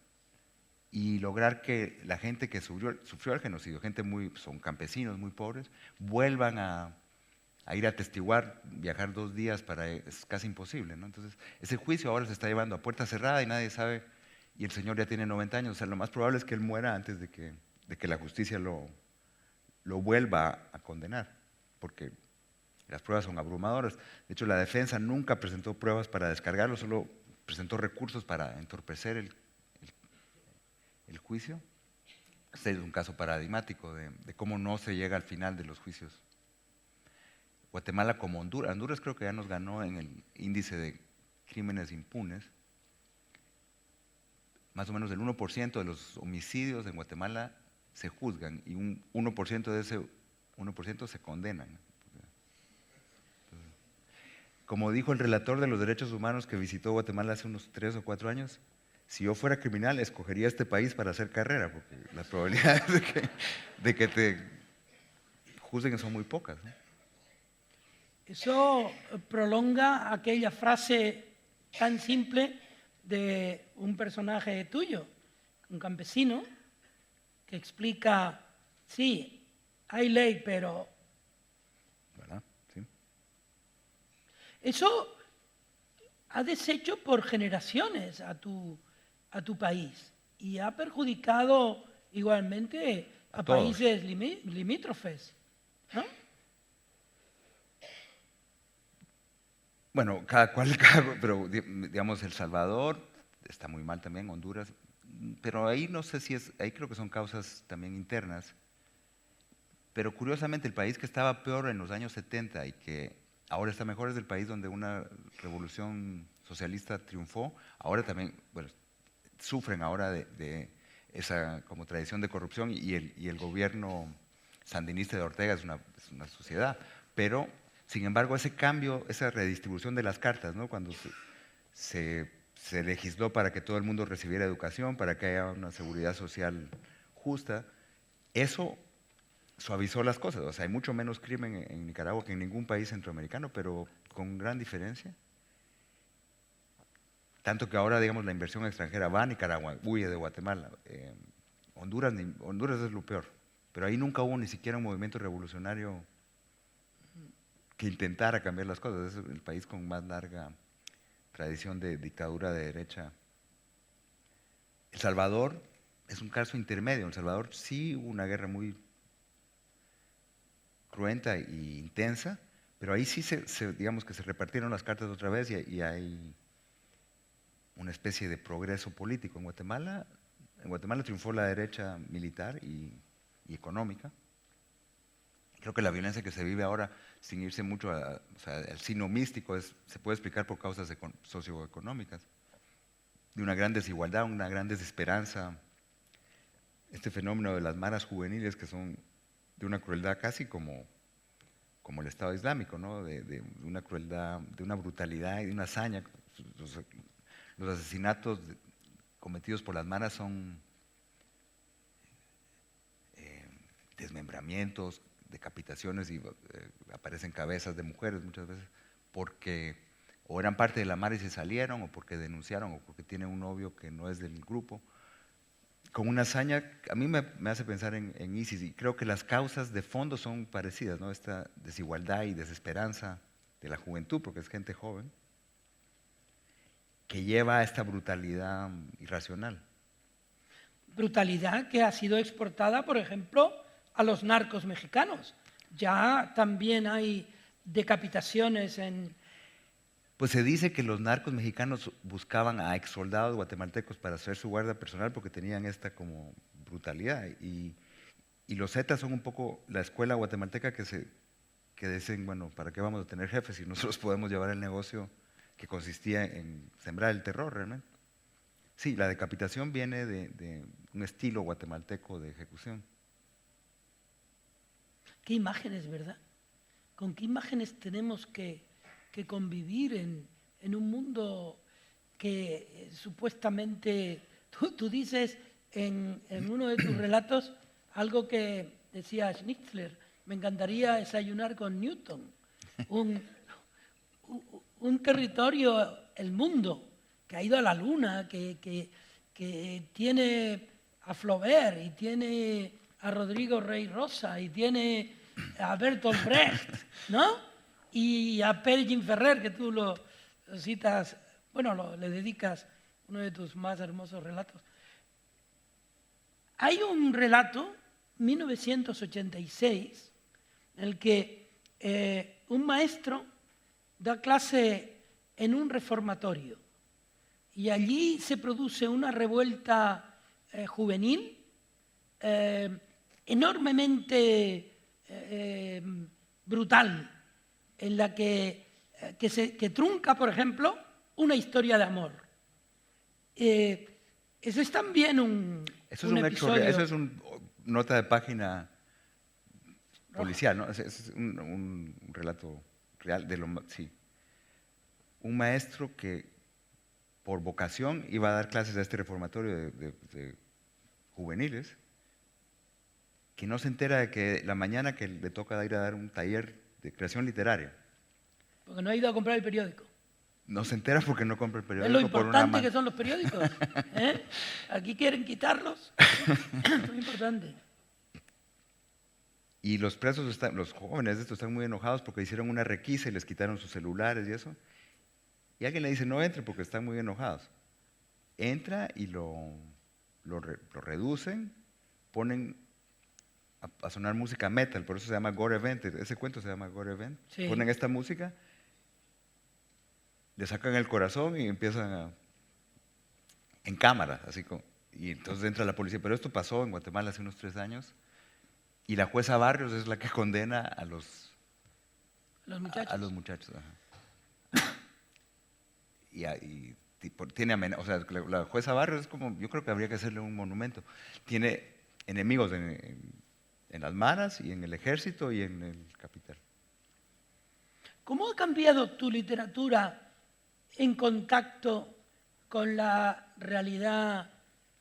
y lograr que la gente que sufrió el genocidio, son campesinos muy pobres, vuelvan a ir a atestiguar, viajar 2 días es casi imposible, ¿no? Entonces, ese juicio ahora se está llevando a puerta cerrada y nadie sabe, y el señor ya tiene 90 años, o sea, lo más probable es que él muera antes de que la justicia lo vuelva a condenar, porque las pruebas son abrumadoras. De hecho, la defensa nunca presentó pruebas para descargarlo, solo presentó recursos para entorpecer el juicio. Este es un caso paradigmático de cómo no se llega al final de los juicios. Guatemala como Honduras. Honduras creo que ya nos ganó en el índice de crímenes impunes. Más o menos el 1% de los homicidios en Guatemala se juzgan y un 1% de ese 1% se condenan. Como dijo el relator de los derechos humanos que visitó Guatemala hace unos 3 o 4 años, si yo fuera criminal, escogería este país para hacer carrera, porque las probabilidades de que te juzguen son muy pocas, ¿no? Eso prolonga aquella frase tan simple de un personaje tuyo, un campesino, que explica, sí, hay ley, pero... ¿Verdad? Sí. Eso ha deshecho por generaciones a tu país y ha perjudicado igualmente a todos. países limítrofes, ¿no? Bueno, pero digamos El Salvador está muy mal también, Honduras, pero ahí no sé si ahí creo que son causas también internas, pero curiosamente el país que estaba peor en los años 70 y que ahora está mejor es el país donde una revolución socialista triunfó, ahora también, bueno, sufren ahora de esa como tradición de corrupción y el gobierno sandinista de Ortega es una sociedad, pero sin embargo ese cambio, esa redistribución de las cartas, ¿no? Cuando se legisló para que todo el mundo recibiera educación, para que haya una seguridad social justa, eso suavizó las cosas. O sea, hay mucho menos crimen en Nicaragua que en ningún país centroamericano, pero con gran diferencia. Tanto que ahora, digamos, la inversión extranjera va a Nicaragua, huye de Guatemala. Honduras es lo peor, pero ahí nunca hubo ni siquiera un movimiento revolucionario que intentara cambiar las cosas. Es el país con más larga tradición de dictadura de derecha. El Salvador es un caso intermedio. En El Salvador sí hubo una guerra muy cruenta e intensa, pero ahí sí digamos que se repartieron las cartas otra vez y hay una especie de progreso político. En Guatemala triunfó la derecha militar y económica. Creo que la violencia que se vive ahora, sin irse mucho al sino místico, se puede explicar por causas socioeconómicas, de una gran desigualdad, una gran desesperanza, este fenómeno de las maras juveniles que son de una crueldad casi como el Estado Islámico, ¿no? de una crueldad, de una brutalidad y de una hazaña. Los asesinatos cometidos por las maras son desmembramientos, decapitaciones y aparecen cabezas de mujeres muchas veces porque o eran parte de la mara y se salieron o porque denunciaron o porque tienen un novio que no es del grupo. Con una hazaña, a mí me hace pensar en ISIS y creo que las causas de fondo son parecidas, ¿no? Esta desigualdad y desesperanza de la juventud, porque es gente joven, que lleva a esta brutalidad irracional. Brutalidad que ha sido exportada, por ejemplo, a los narcos mexicanos. Ya también hay decapitaciones en... Pues se dice que los narcos mexicanos buscaban a exsoldados guatemaltecos para hacer su guardia personal porque tenían esta como brutalidad. Y los Zetas son un poco la escuela guatemalteca que dicen, bueno, ¿para qué vamos a tener jefes si nosotros podemos llevar el negocio que consistía en sembrar el terror realmente? Sí, la decapitación viene de un estilo guatemalteco de ejecución. ¿Qué imágenes, verdad? ¿Con qué imágenes tenemos que convivir en un mundo que supuestamente, tú dices en uno de tus relatos algo que decía Schnitzler, me encantaría desayunar con Newton. Un territorio, el mundo, que ha ido a la luna, que tiene a Flaubert y tiene a Rodrigo Rey Rosa y tiene a Bertolt Brecht, ¿no? Y a Pérez Ferrer, que tú lo citas, bueno, le dedicas uno de tus más hermosos relatos. Hay un relato, 1986, en el que un maestro da clase en un reformatorio y allí se produce una revuelta juvenil enormemente brutal, en la que trunca, por ejemplo, una historia de amor. Eso es también un episodio. Eso es una nota de página policial, ¿no? Es un relato real de sí. Un maestro que por vocación iba a dar clases a este reformatorio de juveniles, que no se entera de que la mañana que le toca ir a dar un taller de creación literaria. Porque no ha ido a comprar el periódico. No se entera porque no compra el periódico. Es lo importante que son los periódicos. ¿Eh? Aquí quieren quitarlos. Es muy importante. Y los presos, los jóvenes de estos están muy enojados porque hicieron una requisa y les quitaron sus celulares y eso. Y alguien le dice, no entre porque están muy enojados. Entra y lo reducen, ponen a sonar música metal, por eso se llama Gore Event, ese cuento se llama Gore Event. Sí. Ponen esta música, le sacan el corazón y empiezan en cámara, así como, y entonces entra la policía. Pero esto pasó en Guatemala hace unos 3 años y la jueza Barrios es la que condena a los muchachos. A los muchachos, ajá. Tiene o sea, la jueza Barrios es como, yo creo que habría que hacerle un monumento. Tiene enemigos en las maras y en el ejército y en el capital. ¿Cómo ha cambiado tu literatura en contacto con la realidad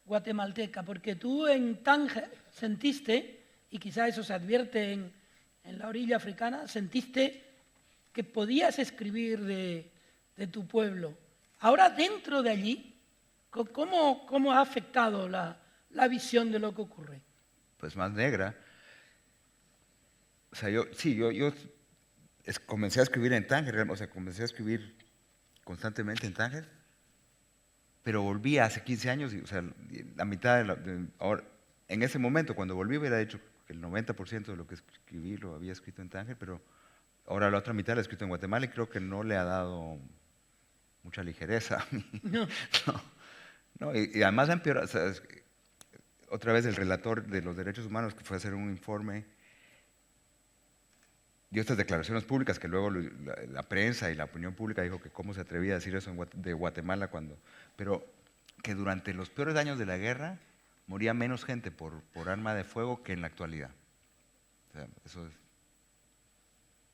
guatemalteca? Porque tú en Tánger sentiste, y quizá eso se advierte en la orilla africana, sentiste que podías escribir de tu pueblo. Ahora, dentro de allí, ¿cómo ha afectado la visión de lo que ocurre? Pues más negra. O sea, yo comencé a escribir en Tánger, o sea, comencé a escribir constantemente en Tánger, pero volví hace 15 años, y, o sea, la mitad ahora, en ese momento, cuando volví, hubiera dicho que el 90% de lo que escribí lo había escrito en Tánger, pero ahora la otra mitad la he escrito en Guatemala y creo que no le ha dado mucha ligereza a mí. No. No, y además ha empeorado. O sea, otra vez el relator de los derechos humanos que fue a hacer un informe dio estas declaraciones públicas que luego la prensa y la opinión pública dijo que cómo se atrevía a decir eso de Guatemala pero que durante los peores años de la guerra moría menos gente por arma de fuego que en la actualidad. O sea, eso es.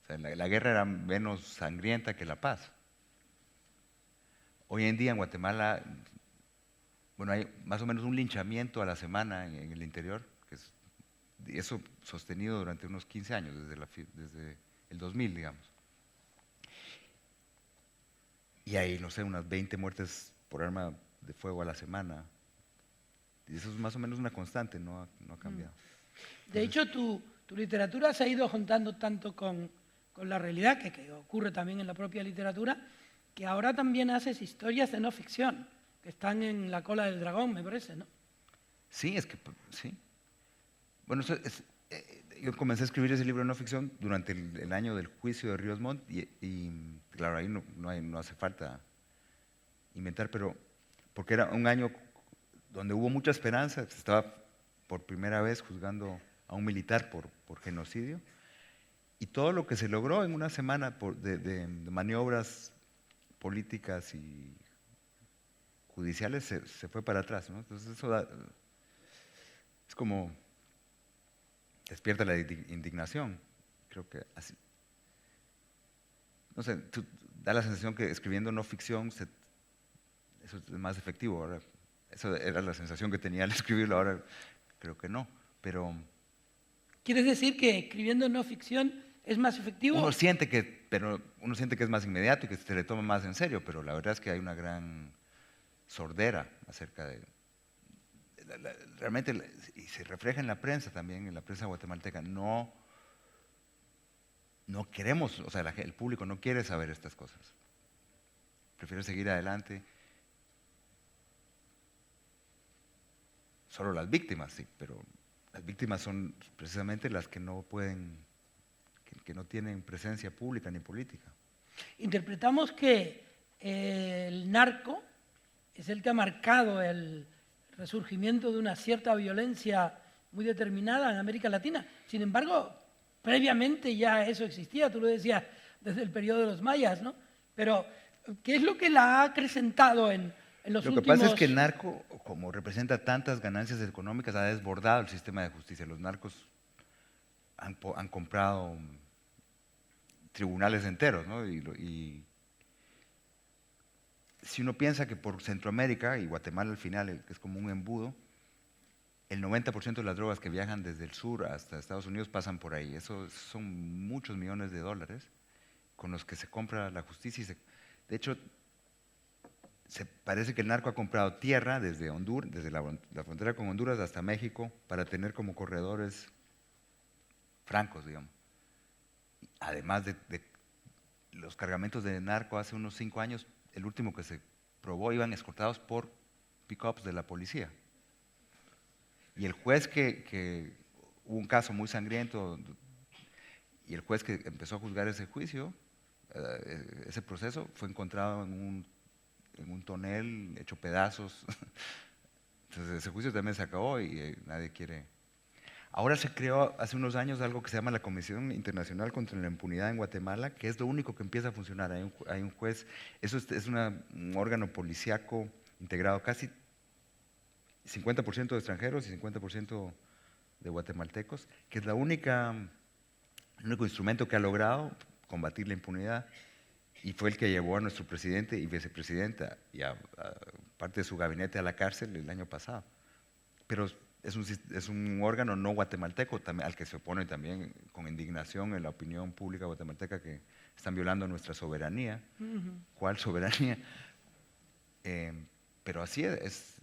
O sea, la guerra era menos sangrienta que la paz. Hoy en día en Guatemala, bueno, hay más o menos un linchamiento a la semana en el interior, y eso sostenido durante unos 15 años, desde el 2000, digamos. Y hay, no sé, unas 20 muertes por arma de fuego a la semana. Y eso es más o menos una constante, no ha cambiado. De hecho, tu literatura se ha ido juntando tanto con la realidad, que ocurre también en la propia literatura, que ahora también haces historias de no ficción, que están en la cola del dragón, me parece, ¿no? Sí, sí. Bueno, yo comencé a escribir ese libro de no ficción durante el año del juicio de Ríos Montt y claro, ahí no hace falta inventar, pero porque era un año donde hubo mucha esperanza, se estaba por primera vez juzgando a un militar por genocidio, y todo lo que se logró en una semana de maniobras políticas y judiciales se fue para atrás, ¿no? Entonces eso es como despierta la indignación, creo que así. No sé, da la sensación que escribiendo no ficción eso es más efectivo. Ahora, eso era la sensación que tenía al escribirlo, ahora creo que no, pero ¿Quieres decir que escribiendo no ficción es más efectivo? Uno siente que es más inmediato y que se le toma más en serio, pero la verdad es que hay una gran sordera acerca de... Realmente, y se refleja en la prensa también, en la prensa guatemalteca, no queremos, o sea, el público no quiere saber estas cosas. Prefiere seguir adelante. Solo las víctimas, sí, pero las víctimas son precisamente las que no pueden, que no tienen presencia pública ni política. Interpretamos que el narco es el que ha marcado el resurgimiento de una cierta violencia muy determinada en América Latina. Sin embargo, previamente ya eso existía, tú lo decías, desde el periodo de los mayas, ¿no? Pero, ¿qué es lo que la ha acrecentado en los últimos...? Lo que pasa es que el narco, como representa tantas ganancias económicas, ha desbordado el sistema de justicia. Los narcos han comprado tribunales enteros, ¿no? Y si uno piensa que por Centroamérica y Guatemala al final, que es como un embudo, el 90% de las drogas que viajan desde el sur hasta Estados Unidos pasan por ahí. Eso son muchos millones de dólares con los que se compra la justicia. De hecho, parece que el narco ha comprado tierra desde Honduras, desde la frontera con Honduras hasta México, para tener como corredores francos, digamos. Además de los cargamentos de narco hace unos 5 años, el último que se probó iban escoltados por pick-ups de la policía. Y el juez hubo un caso muy sangriento, y el juez que empezó a juzgar ese juicio, ese proceso, fue encontrado en un tonel hecho pedazos. Entonces ese juicio también se acabó y nadie quiere... Ahora se creó hace unos años algo que se llama la Comisión Internacional contra la Impunidad en Guatemala, que es lo único que empieza a funcionar. Hay un juez, eso es un órgano policíaco integrado, casi 50% de extranjeros y 50% de guatemaltecos, que es el único instrumento que ha logrado combatir la impunidad, y fue el que llevó a nuestro presidente y vicepresidenta y a parte de su gabinete a la cárcel el año pasado. Pero es un órgano no guatemalteco al que se opone también con indignación en la opinión pública guatemalteca, que están violando nuestra soberanía. ¿Cuál soberanía? Pero así es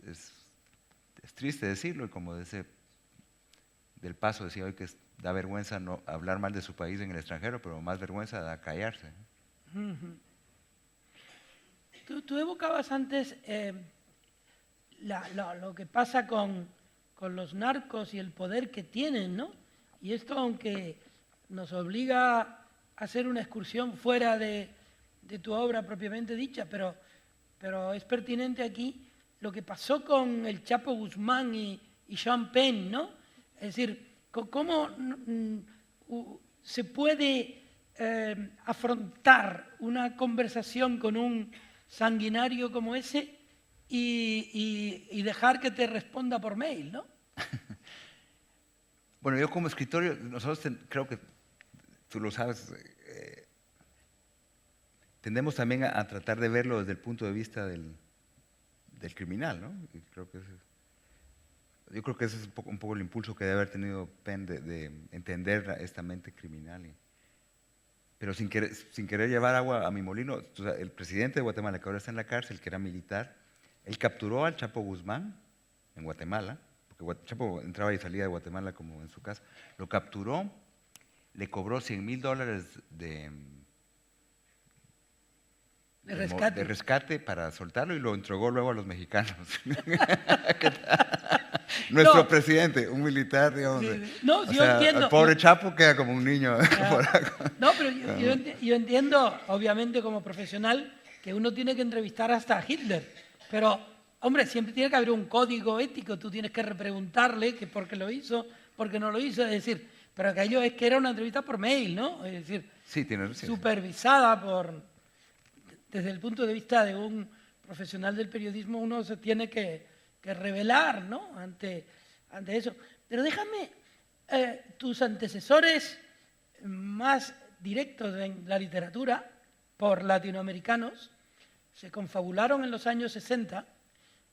triste decirlo, y como del Paso decía hoy que da vergüenza no hablar mal de su país en el extranjero, pero más vergüenza da callarse. Tú evocabas antes lo que pasa con los narcos y el poder que tienen, ¿no? Y esto, aunque nos obliga a hacer una excursión fuera de tu obra propiamente dicha, pero es pertinente aquí lo que pasó con el Chapo Guzmán y Sean Penn, ¿no? Es decir, ¿cómo se puede afrontar una conversación con un sanguinario como ese y dejar que te responda por mail, ¿no? Bueno, yo como escritor, nosotros creo que tú lo sabes, tendemos también a tratar de verlo desde el punto de vista del criminal, ¿no? Y yo creo que ese es un poco el impulso que debe haber tenido Penn de entender esta mente criminal. Pero sin querer llevar agua a mi molino, o sea, el presidente de Guatemala, que ahora está en la cárcel, que era militar, él capturó al Chapo Guzmán en Guatemala, porque Chapo entraba y salía de Guatemala como en su casa, lo capturó, le cobró $100,000 de rescate para soltarlo y lo entregó luego a los mexicanos. Nuestro presidente, un militar, digamos. Sí. No, yo entiendo. El pobre Chapo queda como un niño. No, pero yo entiendo, obviamente, como profesional, que uno tiene que entrevistar hasta a Hitler. Pero, hombre, siempre tiene que haber un código ético. Tú tienes que repreguntarle que por qué lo hizo, por qué no lo hizo. Es decir, pero aquello es que era una entrevista por mail, ¿no? Es decir, sí, supervisada desde el punto de vista de un profesional del periodismo, uno se tiene que revelar, ¿no? ante eso. Pero déjame, tus antecesores más directos en la literatura, por latinoamericanos, se confabularon en los años 60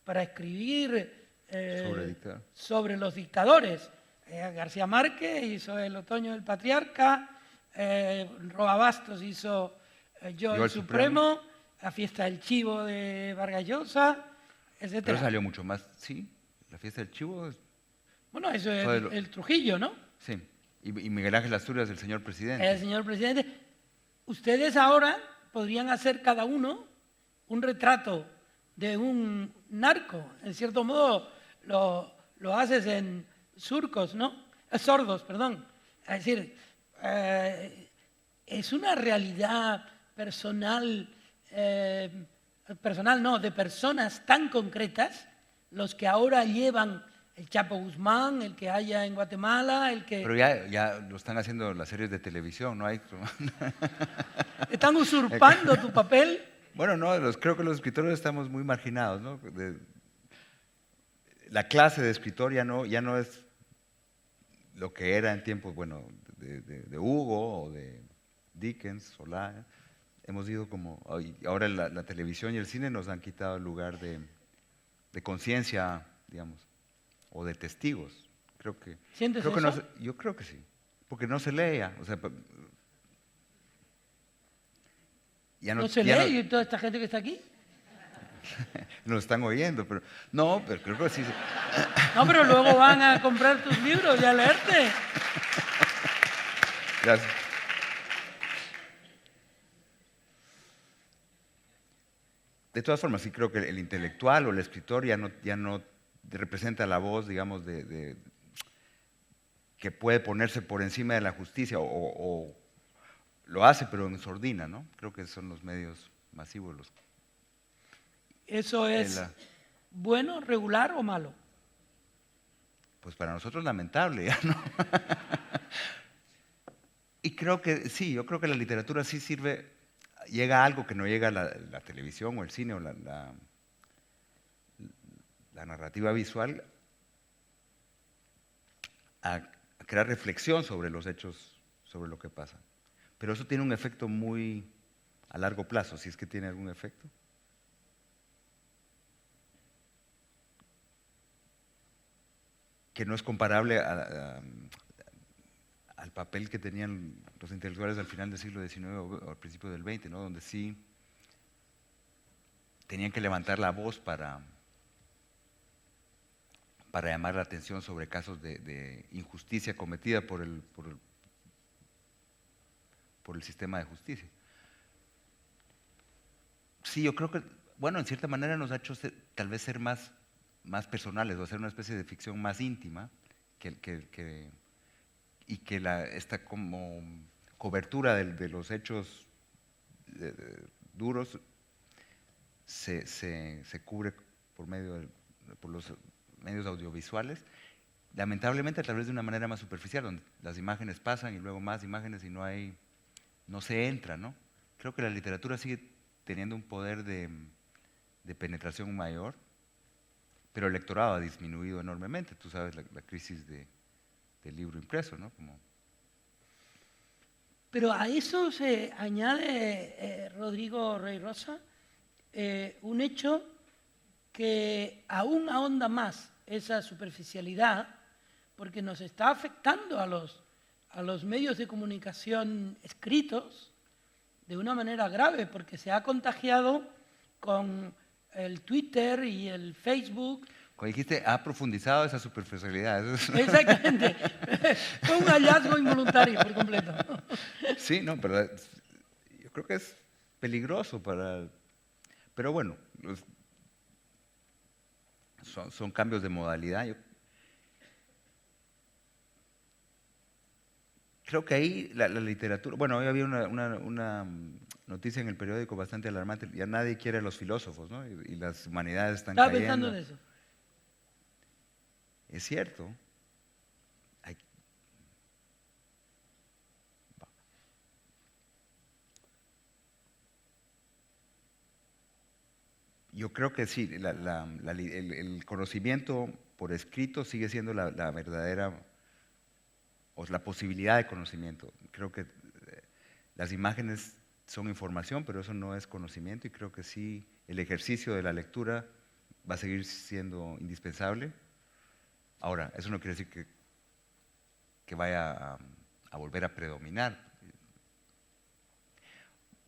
para escribir sobre los dictadores. García Márquez hizo El otoño del patriarca, Roa Bastos hizo Yo el Supremo, La fiesta del chivo de Vargas Llosa, etc. Pero salió mucho más, sí. La fiesta del chivo, Bueno, eso es Todo el- el Trujillo, ¿no? sí. Y Miguel Ángel Asturias, el señor presidente. El señor presidente. Ustedes ahora podrían hacer cada uno un retrato de un narco. En cierto modo lo haces en surcos, ¿no? Sordos, perdón. Es decir, es una realidad personal, personal no, de personas tan concretas, los que ahora llevan el Chapo Guzmán, el que haya en Guatemala, el que... Pero ya lo están haciendo las series de televisión, ¿no? Hay... Están usurpando tu papel. Bueno, no, creo que los escritores estamos muy marginados, ¿no? La clase de escritor ya no es lo que era en tiempos, bueno, de Hugo o de Dickens, Solá. Hemos ido como, ahora la televisión y el cine nos han quitado el lugar de conciencia, digamos, o de testigos. ¿Sientes creo que eso? yo creo que sí, porque no se lee ya. O sea, ¿No se lee y toda esta gente que está aquí? Nos están oyendo, pero no, pero creo que sí. No, pero luego van a comprar tus libros y a leerte. Gracias. De todas formas, sí creo que el intelectual o el escritor ya no representa la voz, digamos, que puede ponerse por encima de la justicia o lo hace, pero en sordina, ¿no? Creo que son los medios masivos los. ¿Eso es bueno, regular o malo? Pues para nosotros lamentable, ¿ya no? Y creo que sí, yo creo que la literatura sí sirve, llega a algo que no llega la televisión o el cine o la narrativa visual, a crear reflexión sobre los hechos, sobre lo que pasa. Pero eso tiene un efecto muy a largo plazo, si es que tiene algún efecto. Que no es comparable al papel que tenían los intelectuales al final del siglo XIX o al principio del XX, ¿no? Donde sí tenían que levantar la voz para llamar la atención sobre casos de injusticia cometida por el sistema de justicia. Sí, yo creo que, bueno, en cierta manera nos ha hecho tal vez ser más personales o hacer una especie de ficción más íntima y que esta como cobertura de los hechos duros se cubre por los medios audiovisuales, lamentablemente a través de una manera más superficial, donde las imágenes pasan y luego más imágenes y no se entra, ¿no? Creo que la literatura sigue teniendo un poder de penetración mayor, pero el lectorado ha disminuido enormemente. Tú sabes la crisis del libro impreso, ¿no? Pero a eso se añade, Rodrigo Rey Rosa, un hecho que aún ahonda más esa superficialidad, porque nos está afectando a los medios de comunicación escritos de una manera grave, porque se ha contagiado con el Twitter y el Facebook. Cuando dijiste, ha profundizado esa superficialidad. Exactamente. Fue un hallazgo involuntario por completo. Sí, no, pero yo creo que es peligroso Pero bueno, son cambios de modalidad. Yo creo que ahí la literatura. Bueno, hoy había una noticia en el periódico bastante alarmante. Ya nadie quiere a los filósofos, ¿no? Y las humanidades están Estaba cayendo. pensando en eso. Es cierto. Yo creo que sí, el conocimiento por escrito sigue siendo la verdadera, o la posibilidad de conocimiento. Creo que las imágenes son información, pero eso no es conocimiento, y creo que sí, el ejercicio de la lectura va a seguir siendo indispensable. Ahora, eso no quiere decir que vaya a volver a predominar.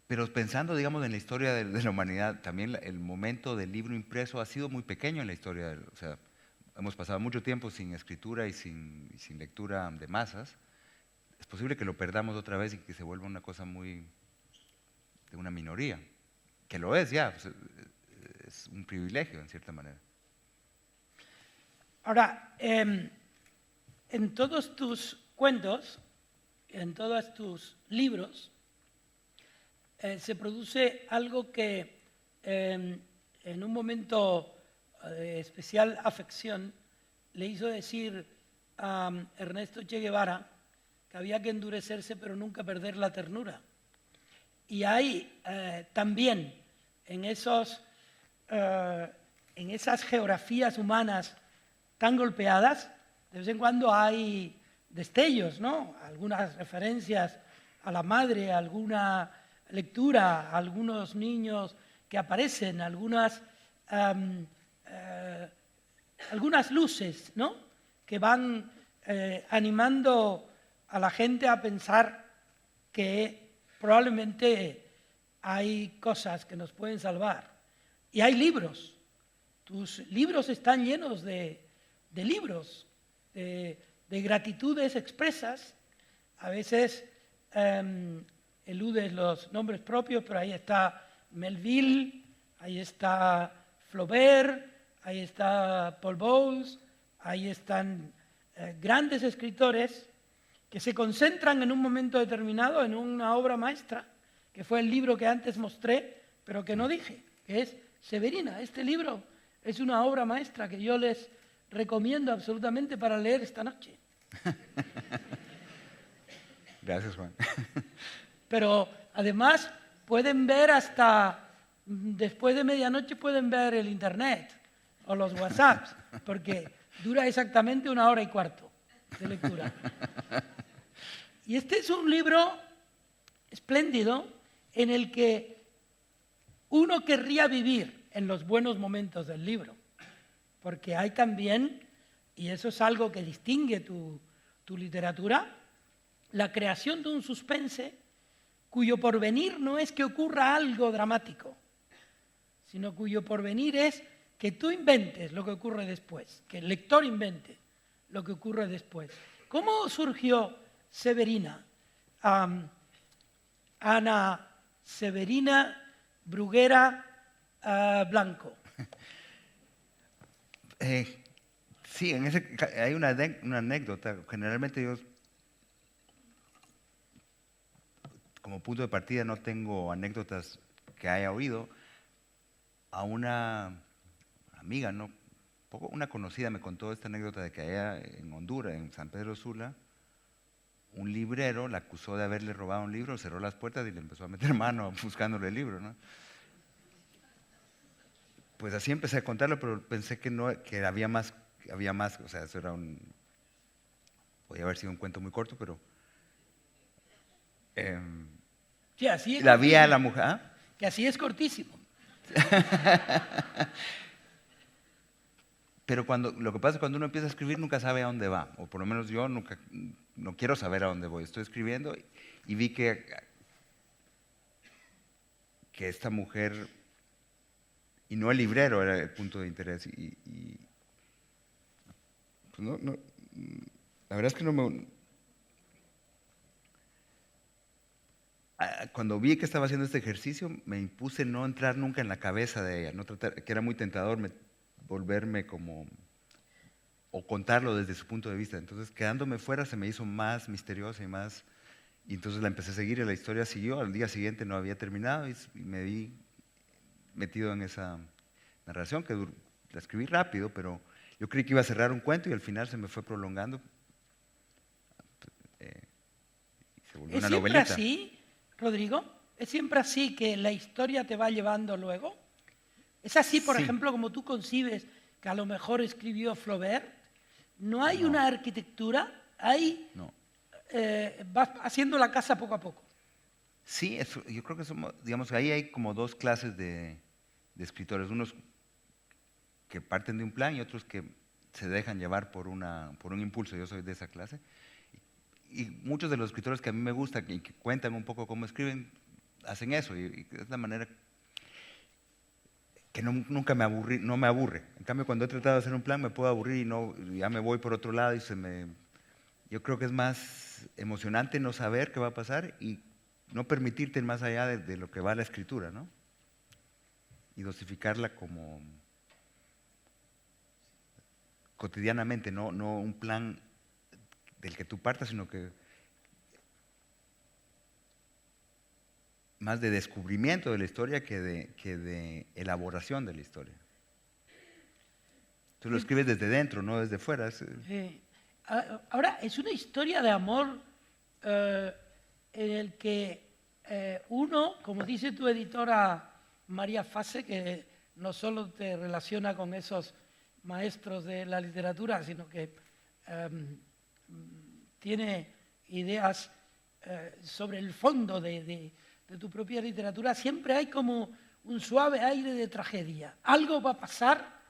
Pero pensando, digamos, en la historia de la humanidad, también el momento del libro impreso ha sido muy pequeño en la historia. O sea, hemos pasado mucho tiempo sin escritura y sin lectura de masas. Es posible que lo perdamos otra vez y que se vuelva una cosa muy de una minoría, que lo es ya, pues, es un privilegio en cierta manera. Ahora, en todos tus cuentos, en todos tus libros, se produce algo que en un momento de especial afección le hizo decir a Ernesto Che Guevara que había que endurecerse pero nunca perder la ternura. Y hay también en esas geografías humanas tan golpeadas, de vez en cuando hay destellos, ¿no? Algunas referencias a la madre, alguna lectura, algunos niños que aparecen, algunas luces, ¿no? Que van animando a la gente a pensar que probablemente hay cosas que nos pueden salvar. Y hay libros. Tus libros están llenos de libros, de gratitudes expresas. A veces eludes los nombres propios, pero ahí está Melville, ahí está Flaubert, ahí está Paul Bowles, ahí están grandes escritores que se concentran en un momento determinado en una obra maestra, que fue el libro que antes mostré, pero que no dije, que es Severina. Este libro es una obra maestra que yo les recomiendo absolutamente para leer esta noche. Gracias, Juan. Pero además pueden ver hasta, después de medianoche pueden ver el internet o los WhatsApps, porque dura exactamente 1 hora y cuarto de lectura. Y este es un libro espléndido en el que uno querría vivir en los buenos momentos del libro, porque hay también, y eso es algo que distingue tu literatura, la creación de un suspense cuyo porvenir no es que ocurra algo dramático, sino cuyo porvenir es que tú inventes lo que ocurre después, que el lector invente lo que ocurre después. ¿Cómo surgió Severina? Ana Severina Bruguera Blanco. Sí, hay una anécdota. Generalmente yo, como punto de partida, no tengo anécdotas que haya oído. A una amiga, ¿no? Una conocida me contó esta anécdota de que allá en Honduras, en San Pedro Sula, un librero la acusó de haberle robado un libro, cerró las puertas y le empezó a meter mano buscándole el libro, ¿no? Pues así empecé a contarlo, pero pensé que no, que había más, o sea, eso era podía haber sido un cuento muy corto, pero Sí, así es la vi a cortísimo. la mujer, ¿ah? Que así es cortísimo. Pero lo que pasa es que cuando uno empieza a escribir nunca sabe a dónde va, o por lo menos yo nunca, no quiero saber a dónde voy. Estoy escribiendo y vi que esta mujer, y no el librero era el punto de interés, pues la verdad es que no me... Cuando vi que estaba haciendo este ejercicio, me impuse no entrar nunca en la cabeza de ella, no tratar, que era muy tentador volverme como, o contarlo desde su punto de vista. Entonces, quedándome fuera se me hizo más misteriosa y entonces la empecé a seguir y la historia siguió. Al día siguiente no había terminado y me vi metido en esa narración que la escribí rápido, pero yo creí que iba a cerrar un cuento y al final se me fue prolongando. Se volvió ¿Es una siempre novelita. así, Rodrigo? ¿Es siempre así que la historia te va llevando luego? ¿Es así, por Sí. ejemplo, como tú concibes que a lo mejor escribió Flaubert? ¿No hay una arquitectura? No. Vas haciendo la casa poco a poco. Sí, yo creo que digamos, ahí hay como dos clases de escritores, unos que parten de un plan y otros que se dejan llevar por un impulso. Yo soy de esa clase. y muchos de los escritores que a mí me gustan y que cuentan un poco cómo escriben, hacen eso. Y es la manera que nunca no me aburre. En cambio, cuando he tratado de hacer un plan, me puedo aburrir y ya me voy por otro lado yo creo que es más emocionante no saber qué va a pasar y no permitirte ir más allá de lo que va la escritura, ¿no? Y dosificarla como cotidianamente, no un plan del que tú partas, sino que más de descubrimiento de la historia que de elaboración de la historia. Tú lo escribes desde dentro, no desde fuera. Ahora, es una historia de amor en el que uno, como dice tu editora María Fase, que no solo te relaciona con esos maestros de la literatura, sino que tiene ideas sobre el fondo de tu propia literatura, siempre hay como un suave aire de tragedia. Algo va a pasar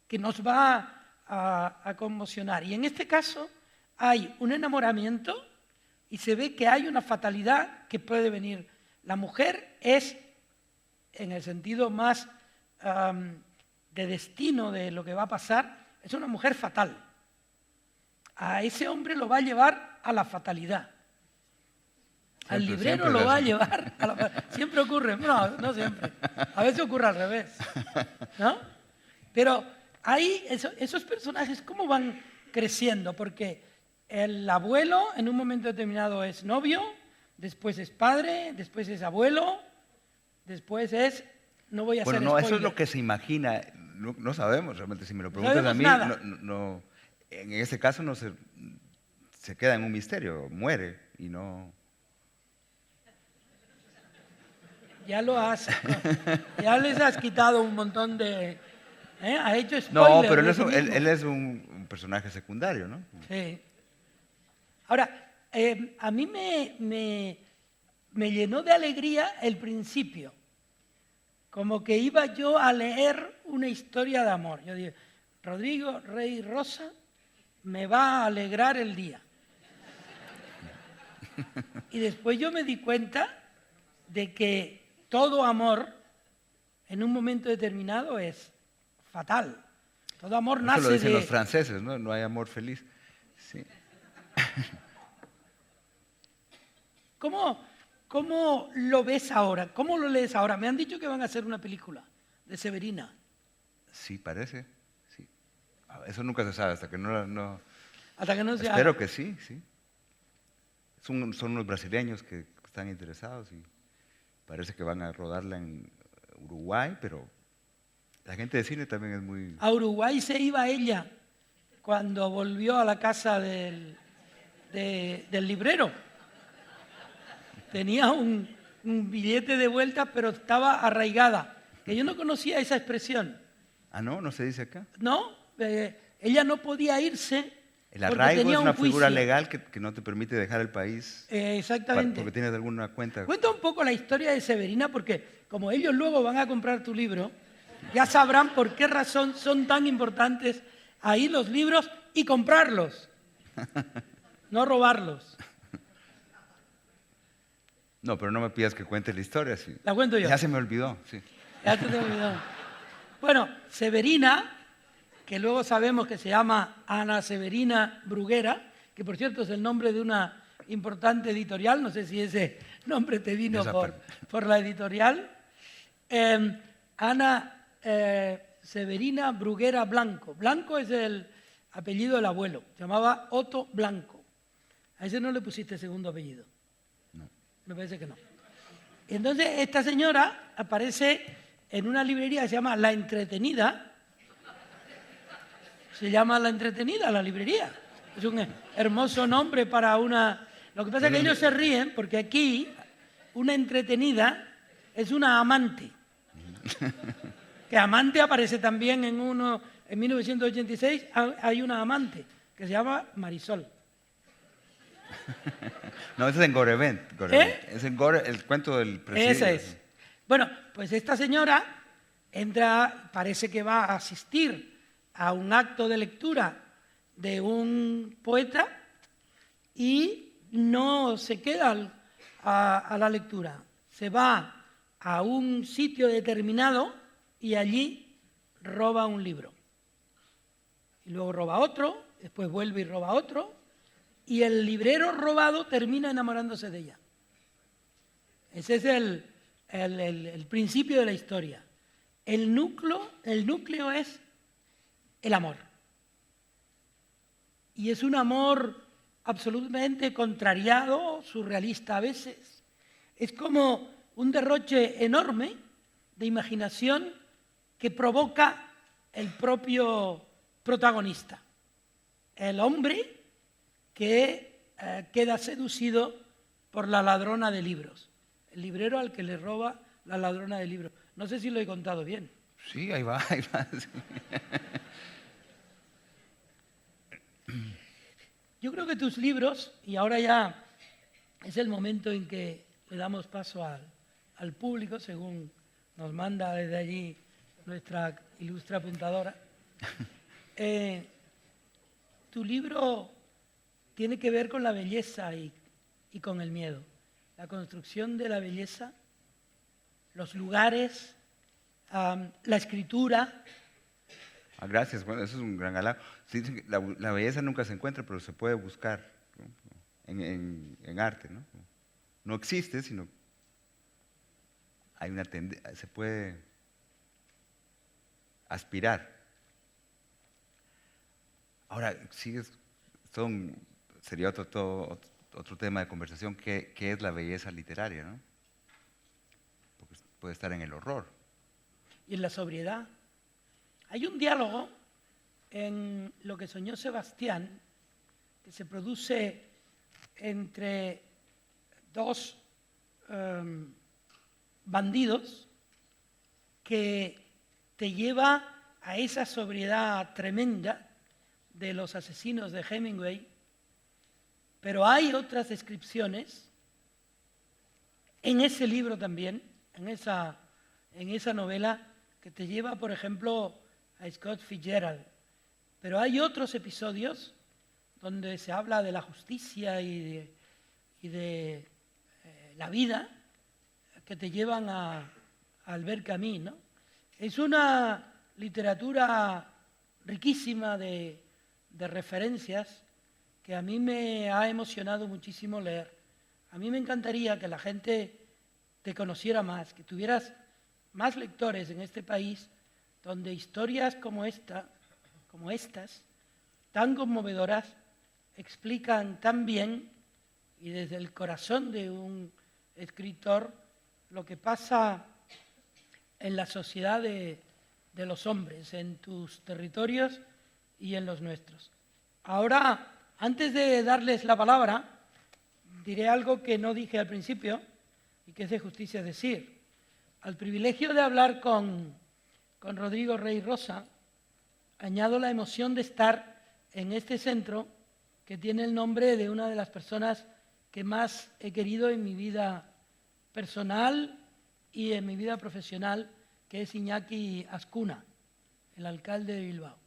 que nos va a conmocionar. Y en este caso hay un enamoramiento y se ve que hay una fatalidad que puede venir. La mujer es, en el sentido más de destino de lo que va a pasar, es una mujer fatal. A ese hombre lo va a llevar a la fatalidad. Al librero lo va a llevar a la... Siempre ocurre, no siempre. A veces ocurre al revés, ¿no? Pero ahí esos personajes, ¿cómo van creciendo? Porque el abuelo en un momento determinado es novio, después es padre, después es abuelo, después es... No voy a hacer Bueno, no, spoiler. eso es lo que se imagina. No sabemos realmente. Si me lo preguntas a mí, nada. en ese caso no se queda en un misterio, muere y no... Ya les has quitado un montón de... Ha hecho spoiler. No, pero de sí mismo. él es un personaje secundario, ¿no? Sí. Ahora, a mí me llenó de alegría el principio. Como que iba yo a leer una historia de amor. Yo digo, Rodrigo Rey Rosa me va a alegrar el día. Y después yo me di cuenta de que todo amor en un momento determinado es fatal. Todo amor nace de... Eso lo dicen los franceses, ¿no? No hay amor feliz. Sí. ¿Cómo lo ves ahora? ¿Cómo lo lees ahora? Me han dicho que van a hacer una película de Severina. Sí, parece. Sí. Eso nunca se sabe hasta que no Hasta que no se Espero haga. que sí, sí. Son unos brasileños que están interesados y parece que van a rodarla en Uruguay, pero la gente de cine también es muy... A Uruguay se iba ella cuando volvió a la casa del librero. Tenía un billete de vuelta, pero estaba arraigada. Que yo no conocía esa expresión. Ah, no se dice acá. ¿No? Ella no podía irse. El porque arraigo tenía es una un figura juicio. legal que no te permite dejar el país Exactamente. porque tienes alguna cuenta. Cuenta un poco la historia de Severina, porque como ellos luego van a comprar tu libro, ya sabrán por qué razón son tan importantes ahí los libros y comprarlos, no robarlos. No, pero no me pidas que cuente la historia. Sí. La cuento yo. Ya se me olvidó, sí. Ya te he olvidado. Bueno, Severina, que luego sabemos que se llama Ana Severina Bruguera, que por cierto es el nombre de una importante editorial, no sé si ese nombre te vino por la editorial. Ana Severina Bruguera Blanco. Blanco es el apellido del abuelo, se llamaba Otto Blanco. A ese no le pusiste segundo apellido. No. Me parece que no. Y entonces esta señora aparece en una librería que se llama La Entretenida. Se llama La Entretenida, la librería. Es un hermoso nombre para una... Lo que pasa es que ellos se ríen porque aquí una entretenida es una amante. Que amante aparece también en 1986, hay una amante que se llama Marisol. No, ese es en Gorevent. Es en el cuento del presidente. Esa es. Bueno, pues esta señora entra, parece que va a asistir a un acto de lectura de un poeta y no se queda a la lectura, se va a un sitio determinado y allí roba un libro. Y luego roba otro, después vuelve y roba otro, y el librero robado termina enamorándose de ella. Ese es el principio de la historia. El núcleo es el amor. Y es un amor absolutamente contrariado, surrealista a veces. Es como un derroche enorme de imaginación que provoca el propio protagonista, el hombre que queda seducido por la ladrona de libros, el librero al que le roba la ladrona de libros. No sé si lo he contado bien. Sí, ahí va, ahí va. Yo creo que tus libros, y ahora ya es el momento en que le damos paso al público, según nos manda desde allí nuestra ilustre apuntadora, tu libro tiene que ver con la belleza y con el miedo. La construcción de la belleza, los lugares, la escritura. Gracias, bueno, eso es un gran halago. Sí, dicen que la belleza nunca se encuentra, pero se puede buscar, ¿no? en arte, ¿no? No existe, sino hay una se puede aspirar. Ahora, sí, sería otro tema de conversación, ¿qué es la belleza literaria, ¿no? Porque puede estar en el horror. Y en la sobriedad. Hay un diálogo en Lo que soñó Sebastián que se produce entre dos bandidos que te lleva a esa sobriedad tremenda de los asesinos de Hemingway, pero hay otras descripciones en ese libro también, en esa novela, que te lleva, por ejemplo, a Scott Fitzgerald. Pero hay otros episodios donde se habla de la justicia y de la vida que te llevan a Albert Camus, ¿no? Es una literatura riquísima de referencias que a mí me ha emocionado muchísimo leer. A mí me encantaría que la gente te conociera más, que tuvieras más lectores en este país donde historias como estas, tan conmovedoras, explican tan bien y desde el corazón de un escritor lo que pasa en la sociedad de los hombres, en tus territorios y en los nuestros. Ahora, antes de darles la palabra, diré algo que no dije al principio y que es de justicia decir. Al privilegio de hablar con Rodrigo Rey Rosa, añado la emoción de estar en este centro que tiene el nombre de una de las personas que más he querido en mi vida personal y en mi vida profesional, que es Iñaki Azcuna, el alcalde de Bilbao.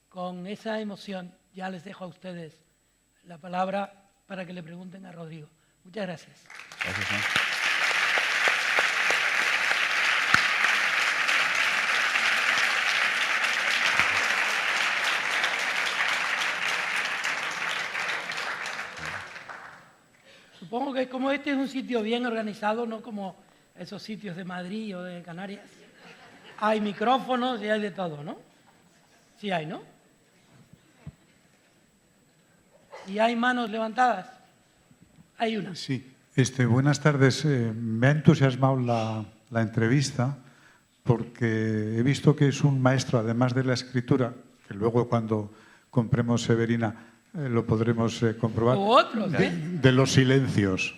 Con esa emoción ya les dejo a ustedes la palabra para que le pregunten a Rodrigo. Muchas gracias. Gracias, ¿no? Supongo que como este es un sitio bien organizado, no como esos sitios de Madrid o de Canarias, hay micrófonos y hay de todo, ¿no? Sí hay, ¿no? ¿Y hay manos levantadas? Hay una. Sí. Buenas tardes. Me ha entusiasmado la entrevista porque he visto que es un maestro, además de la escritura, que luego cuando compremos Severina lo podremos comprobar, U otros, ¿eh? de los silencios.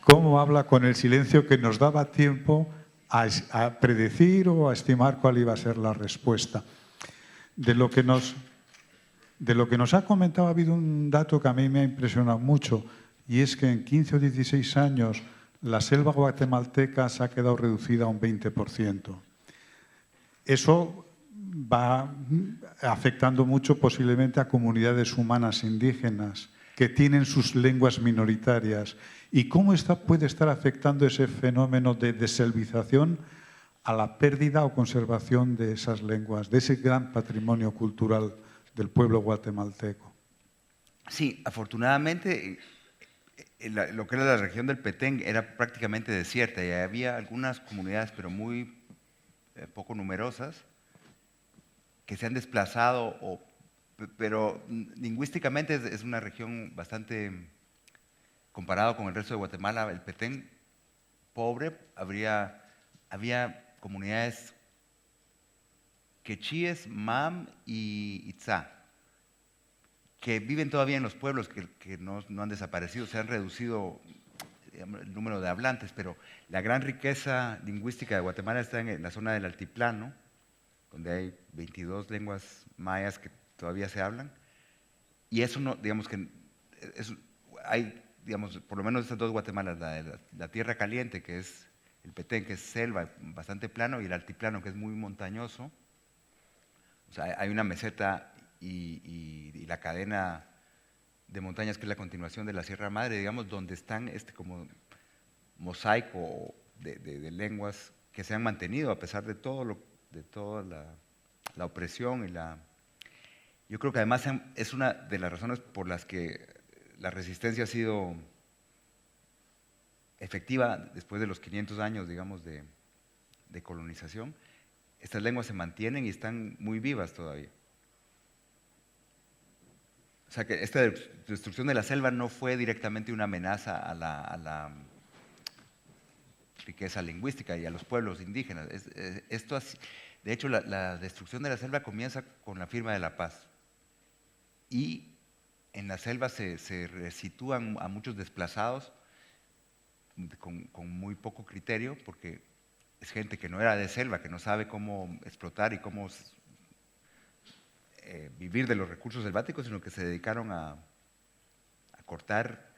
Cómo habla con el silencio que nos daba tiempo a predecir o a estimar cuál iba a ser la respuesta. De lo que nos ha comentado ha habido un dato que a mí me ha impresionado mucho, y es que en 15 o 16 años la selva guatemalteca se ha quedado reducida a un 20%. Eso va afectando mucho posiblemente a comunidades humanas indígenas que tienen sus lenguas minoritarias y cómo puede estar afectando ese fenómeno de deselvización a la pérdida o conservación de esas lenguas, de ese gran patrimonio cultural del pueblo guatemalteco. Sí, afortunadamente lo que era la región del Petén era prácticamente desierta y había algunas comunidades, pero muy poco numerosas, que se han desplazado, pero lingüísticamente es una región bastante, comparado con el resto de Guatemala, el Petén pobre, había comunidades quechíes, mam y itzá, que viven todavía en los pueblos, que no han desaparecido, se han reducido, digamos, el número de hablantes, pero la gran riqueza lingüística de Guatemala está en la zona del altiplano, donde hay 22 lenguas mayas que todavía se hablan, y eso no, digamos que hay, digamos, por lo menos estas dos Guatemalas, la tierra caliente, que es el Petén, que es selva, bastante plano, y el altiplano, que es muy montañoso. O sea, hay una meseta y la cadena de montañas, que es la continuación de la Sierra Madre, digamos, donde están como mosaico de lenguas que se han mantenido a pesar de toda la opresión Yo creo que además es una de las razones por las que la resistencia ha sido efectiva después de los 500 años, digamos, de colonización. Estas lenguas se mantienen y están muy vivas todavía. O sea que esta destrucción de la selva no fue directamente una amenaza a la riqueza lingüística y a los pueblos indígenas. De hecho, la destrucción de la selva comienza con la firma de la paz. Y en la selva se resitúan a muchos desplazados con muy poco criterio, porque es gente que no era de selva, que no sabe cómo explotar y cómo vivir de los recursos selváticos, sino que se dedicaron a cortar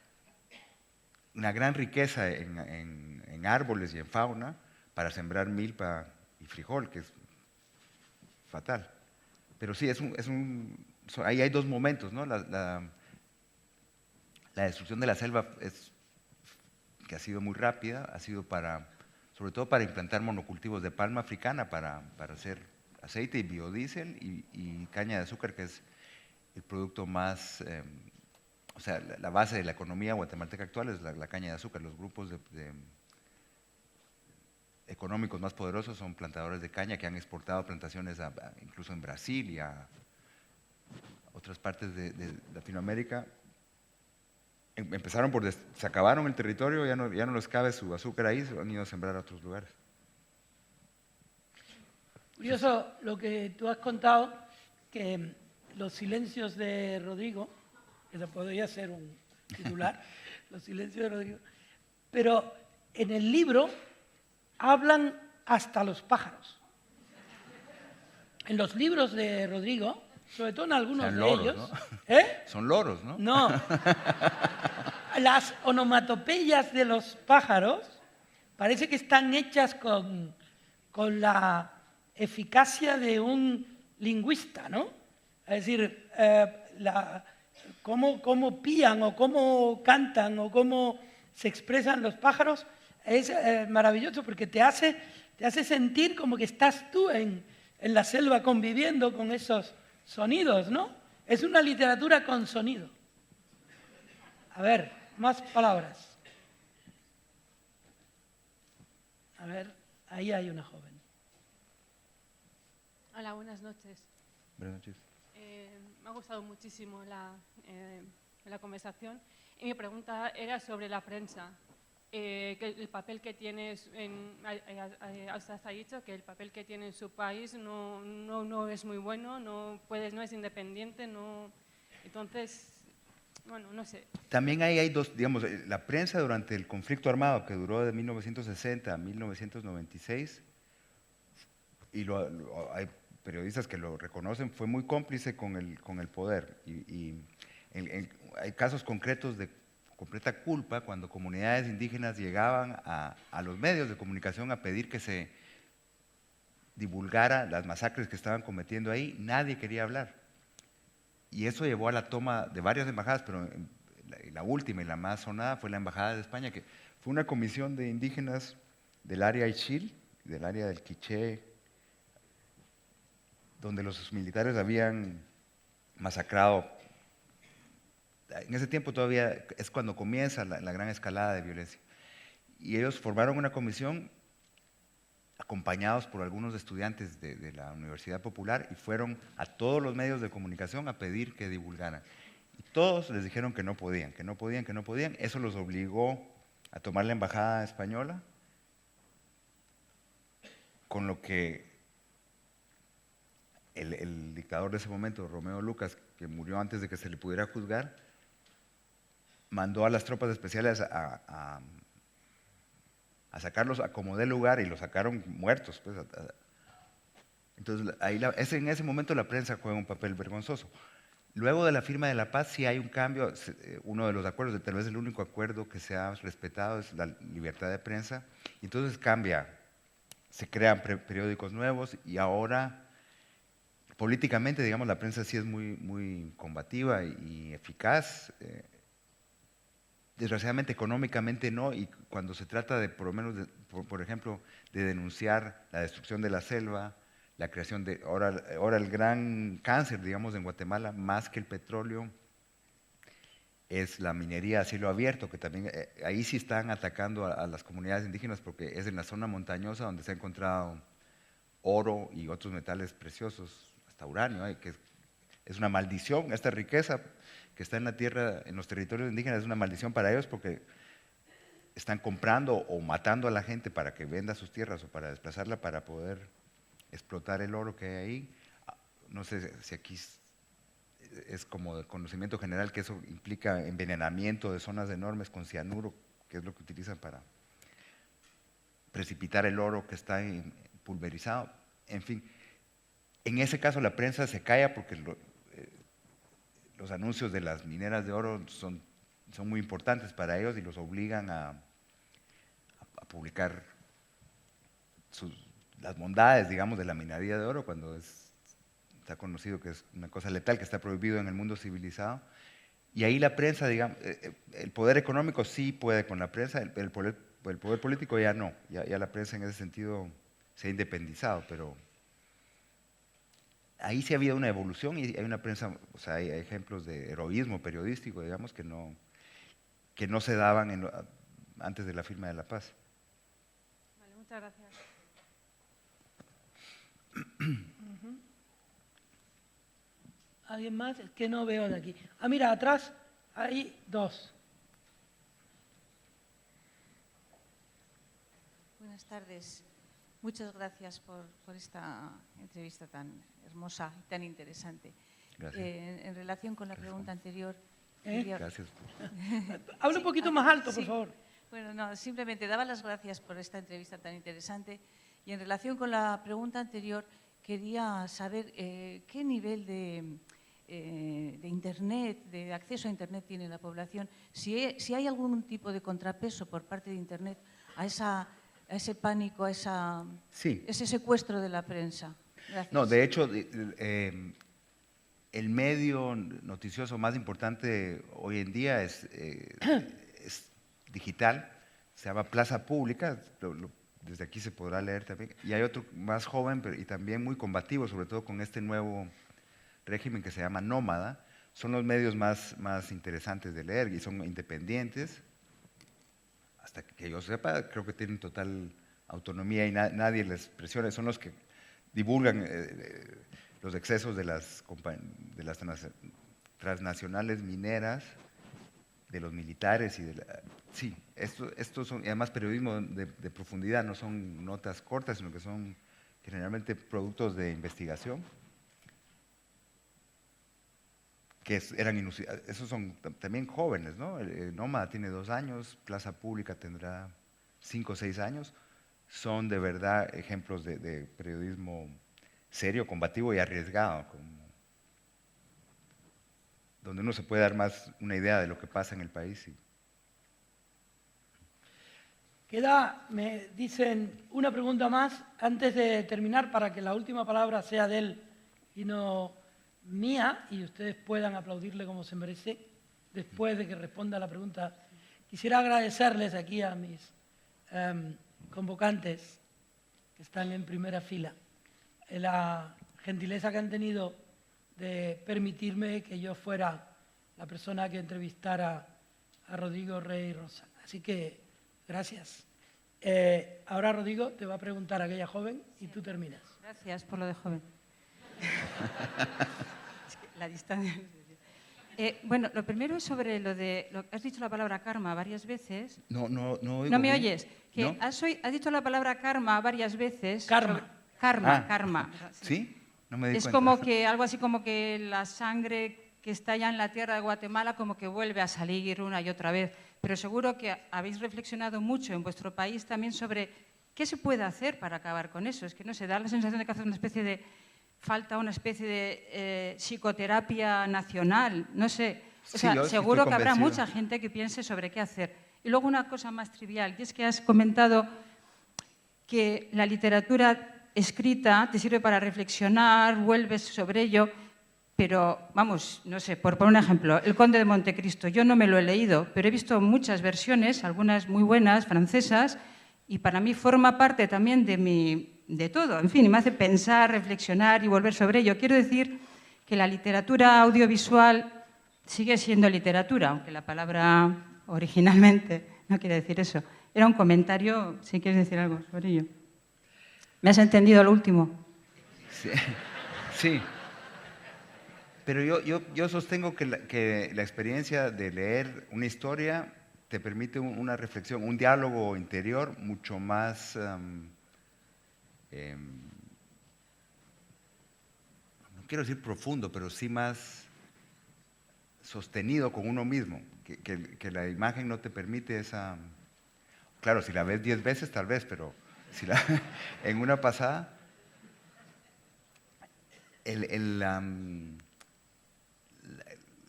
una gran riqueza en árboles y en fauna para sembrar milpa y frijol, que es fatal. Pero sí, ahí hay dos momentos, ¿no? La destrucción de la selva que ha sido muy rápida, ha sido sobre todo para implantar monocultivos de palma africana para hacer aceite y biodiesel y caña de azúcar, que es el producto más, o sea, la base de la economía guatemalteca actual es la caña de azúcar. Los grupos económicos más poderosos son plantadores de caña que han exportado plantaciones incluso en Brasil y a otras partes de Latinoamérica. Empezaron se acabaron el territorio, ya no les cabe su azúcar ahí, se han ido a sembrar a otros lugares. Curioso lo que tú has contado, que los silencios de Rodrigo, que se podría ser un titular, los silencios de Rodrigo, pero en el libro hablan hasta los pájaros. En los libros de Rodrigo, sobre todo en algunos de loros, ellos... ¿no? ¿Eh? Son loros, ¿no? No. Las onomatopeyas de los pájaros parece que están hechas con la eficacia de un lingüista, ¿no? Es decir, cómo pían o cómo cantan o cómo se expresan los pájaros es maravilloso, porque te hace sentir como que estás tú en la selva conviviendo con esos sonidos, ¿no? Es una literatura con sonido. A ver, más palabras. A ver, ahí hay una joven. Hola, buenas noches. Buenas noches. Me ha gustado muchísimo la conversación y mi pregunta era sobre la prensa. Que el papel que tiene, has dicho que el papel que tiene en su país no es muy bueno, no es independiente, entonces, bueno, no sé. También hay dos, digamos, la prensa durante el conflicto armado que duró de 1960 a 1996, y hay periodistas que lo reconocen, fue muy cómplice con el poder. Hay casos concretos de completa culpa cuando comunidades indígenas llegaban a los medios de comunicación a pedir que se divulgara las masacres que estaban cometiendo ahí. Nadie quería hablar. Y eso llevó a la toma de varias embajadas, pero la última y la más sonada fue la Embajada de España, que fue una comisión de indígenas del área Ixil, del área del Quiché, donde los militares habían masacrado. En ese tiempo todavía es cuando comienza la gran escalada de violencia. Y ellos formaron una comisión acompañados por algunos estudiantes de la Universidad Popular y fueron a todos los medios de comunicación a pedir que divulgaran. Y todos les dijeron que no podían, que no podían, que no podían. Eso los obligó a tomar la embajada española, con lo que el dictador de ese momento, Romeo Lucas, que murió antes de que se le pudiera juzgar, mandó a las tropas especiales a sacarlos a como dé lugar y los sacaron muertos. Pues, entonces, en ese momento la prensa juega un papel vergonzoso. Luego de la firma de la paz sí hay un cambio. Uno de los acuerdos, tal vez el único acuerdo que se ha respetado es la libertad de prensa. Y entonces cambia, se crean periódicos nuevos y ahora políticamente, digamos, la prensa sí es muy combativa y eficaz. Desgraciadamente, económicamente no, y cuando se trata de, por lo menos, por ejemplo, de denunciar la destrucción de la selva, la creación de, ahora el gran cáncer, digamos, en Guatemala, más que el petróleo, es la minería a cielo abierto, que también, ahí sí están atacando a las comunidades indígenas, porque es en la zona montañosa donde se ha encontrado oro y otros metales preciosos, hasta uranio, que es una maldición, esta riqueza que está en la tierra, en los territorios indígenas, es una maldición para ellos porque están comprando o matando a la gente para que venda sus tierras o para desplazarla para poder explotar el oro que hay ahí. No sé si aquí es como de conocimiento general que eso implica envenenamiento de zonas enormes con cianuro, que es lo que utilizan para precipitar el oro que está pulverizado. En fin, en ese caso la prensa se calla porque los anuncios de las mineras de oro son muy importantes para ellos y los obligan a publicar las bondades, digamos, de la minería de oro, cuando está conocido que es una cosa letal, que está prohibido en el mundo civilizado. Y ahí la prensa, digamos, el poder económico sí puede con la prensa, el poder político ya no, ya la prensa en ese sentido se ha independizado, pero ahí sí ha habido una evolución y hay una prensa, o sea, hay ejemplos de heroísmo periodístico, digamos, que no se daban antes de la firma de la paz. Vale, muchas gracias. ¿Alguien más? Es que no veo de aquí. Ah, mira, atrás hay dos. Buenas tardes. Muchas gracias por esta entrevista tan hermosa y tan interesante. Gracias. En relación con la pregunta anterior... Gracias. Habla un poquito más alto, por Sí. favor. Bueno, no, simplemente daba las gracias por esta entrevista tan interesante y en relación con la pregunta anterior quería saber qué nivel de Internet, de acceso a Internet tiene la población, si hay algún tipo de contrapeso por parte de Internet a ese pánico, a Sí. ese secuestro de la prensa. Gracias. No, de hecho, el medio noticioso más importante hoy en día es digital, se llama Plaza Pública, desde aquí se podrá leer también, y hay otro más joven y también muy combativo, sobre todo con este nuevo régimen que se llama Nómada. Son los medios más interesantes de leer y son independientes. Hasta que yo sepa, creo que tienen total autonomía y nadie les presiona. Son los que divulgan los excesos de las transnacionales mineras, de los militares y sí, estos son, y además periodismo de profundidad, no son notas cortas, sino que son generalmente productos de investigación. Que eran inusitados. Esos son también jóvenes, ¿no? El Nómada tiene 2 años, Plaza Pública tendrá 5 o 6 años. Son de verdad ejemplos de periodismo serio, combativo y arriesgado, donde uno se puede dar más una idea de lo que pasa en el país. Me dicen una pregunta más antes de terminar para que la última palabra sea de él y no mía y ustedes puedan aplaudirle como se merece después de que responda a la pregunta, quisiera agradecerles aquí a mis convocantes que están en primera fila la gentileza que han tenido de permitirme que yo fuera la persona que entrevistara a Rodrigo Rey Rosa. Así que, gracias. Ahora Rodrigo te va a preguntar a aquella joven y tú terminas. Gracias por lo de joven. Es que la distancia... bueno, lo primero es sobre lo de... has dicho la palabra karma varias veces. No oigo ¿No me bien. oyes? Que ¿No? has dicho la palabra karma varias veces. Karma. Karma. ¿Sí? No me di Es cuenta. como que, algo así como que la sangre que está ya en la tierra de Guatemala como que vuelve a salir una y otra vez. Pero seguro que habéis reflexionado mucho en vuestro país también sobre qué se puede hacer para acabar con eso. Es que no sé, da la sensación de que hace una especie de... falta una especie de psicoterapia nacional, no sé. O sea, Sí, yo sí seguro estoy que habrá convencido. mucha gente que piense sobre qué hacer. Y luego una cosa más trivial, y es que has comentado que la literatura escrita te sirve para reflexionar, vuelves sobre ello, pero, vamos, no sé, por poner un ejemplo, El Conde de Montecristo, yo no me lo he leído, pero he visto muchas versiones, algunas muy buenas, francesas, y para mí forma parte también de todo, en fin, y me hace pensar, reflexionar y volver sobre ello. Quiero decir que la literatura audiovisual sigue siendo literatura, aunque la palabra originalmente no quiere decir eso. Era un comentario, si quieres decir algo sobre ello. ¿Me has entendido lo último? Sí. Sí. Pero yo sostengo que la experiencia de leer una historia te permite una reflexión, un diálogo interior mucho más... no quiero decir profundo, pero sí más sostenido con uno mismo, que la imagen no te permite esa... Claro, si la ves 10 veces tal vez, pero si en una pasada...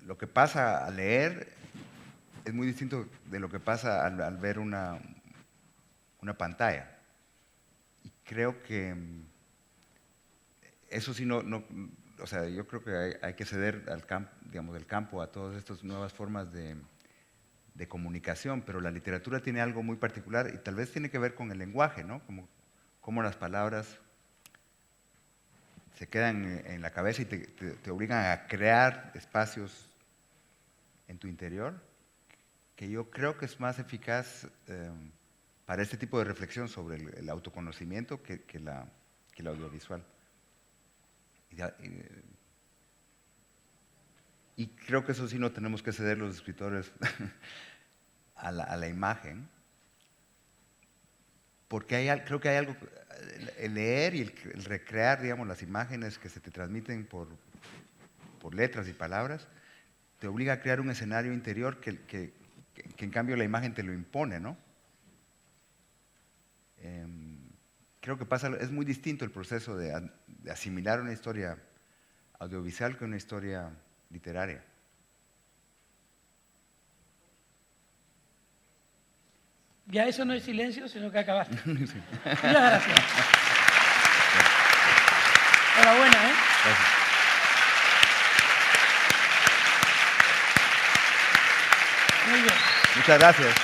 Lo que pasa al leer es muy distinto de lo que pasa al ver una pantalla. Y creo que eso sí o sea, yo creo que hay que ceder al campo, digamos, del campo a todas estas nuevas formas de comunicación, pero la literatura tiene algo muy particular y tal vez tiene que ver con el lenguaje, ¿no? Como las palabras se quedan en la cabeza y te obligan a crear espacios en tu interior, que yo creo que es más eficaz para este tipo de reflexión sobre el autoconocimiento que la audiovisual. Y creo que eso sí no tenemos que ceder los escritores a la imagen, porque creo que hay algo, el leer y el recrear, digamos, las imágenes que se te transmiten por letras y palabras, te obliga a crear un escenario interior que en cambio la imagen te lo impone, ¿no? Creo que es muy distinto el proceso de asimilar una historia audiovisual que una historia literaria. Ya eso no es silencio, sino que acabaste. Muchas gracias. Enhorabuena, ¿eh? Gracias. Muy bien. Muchas gracias.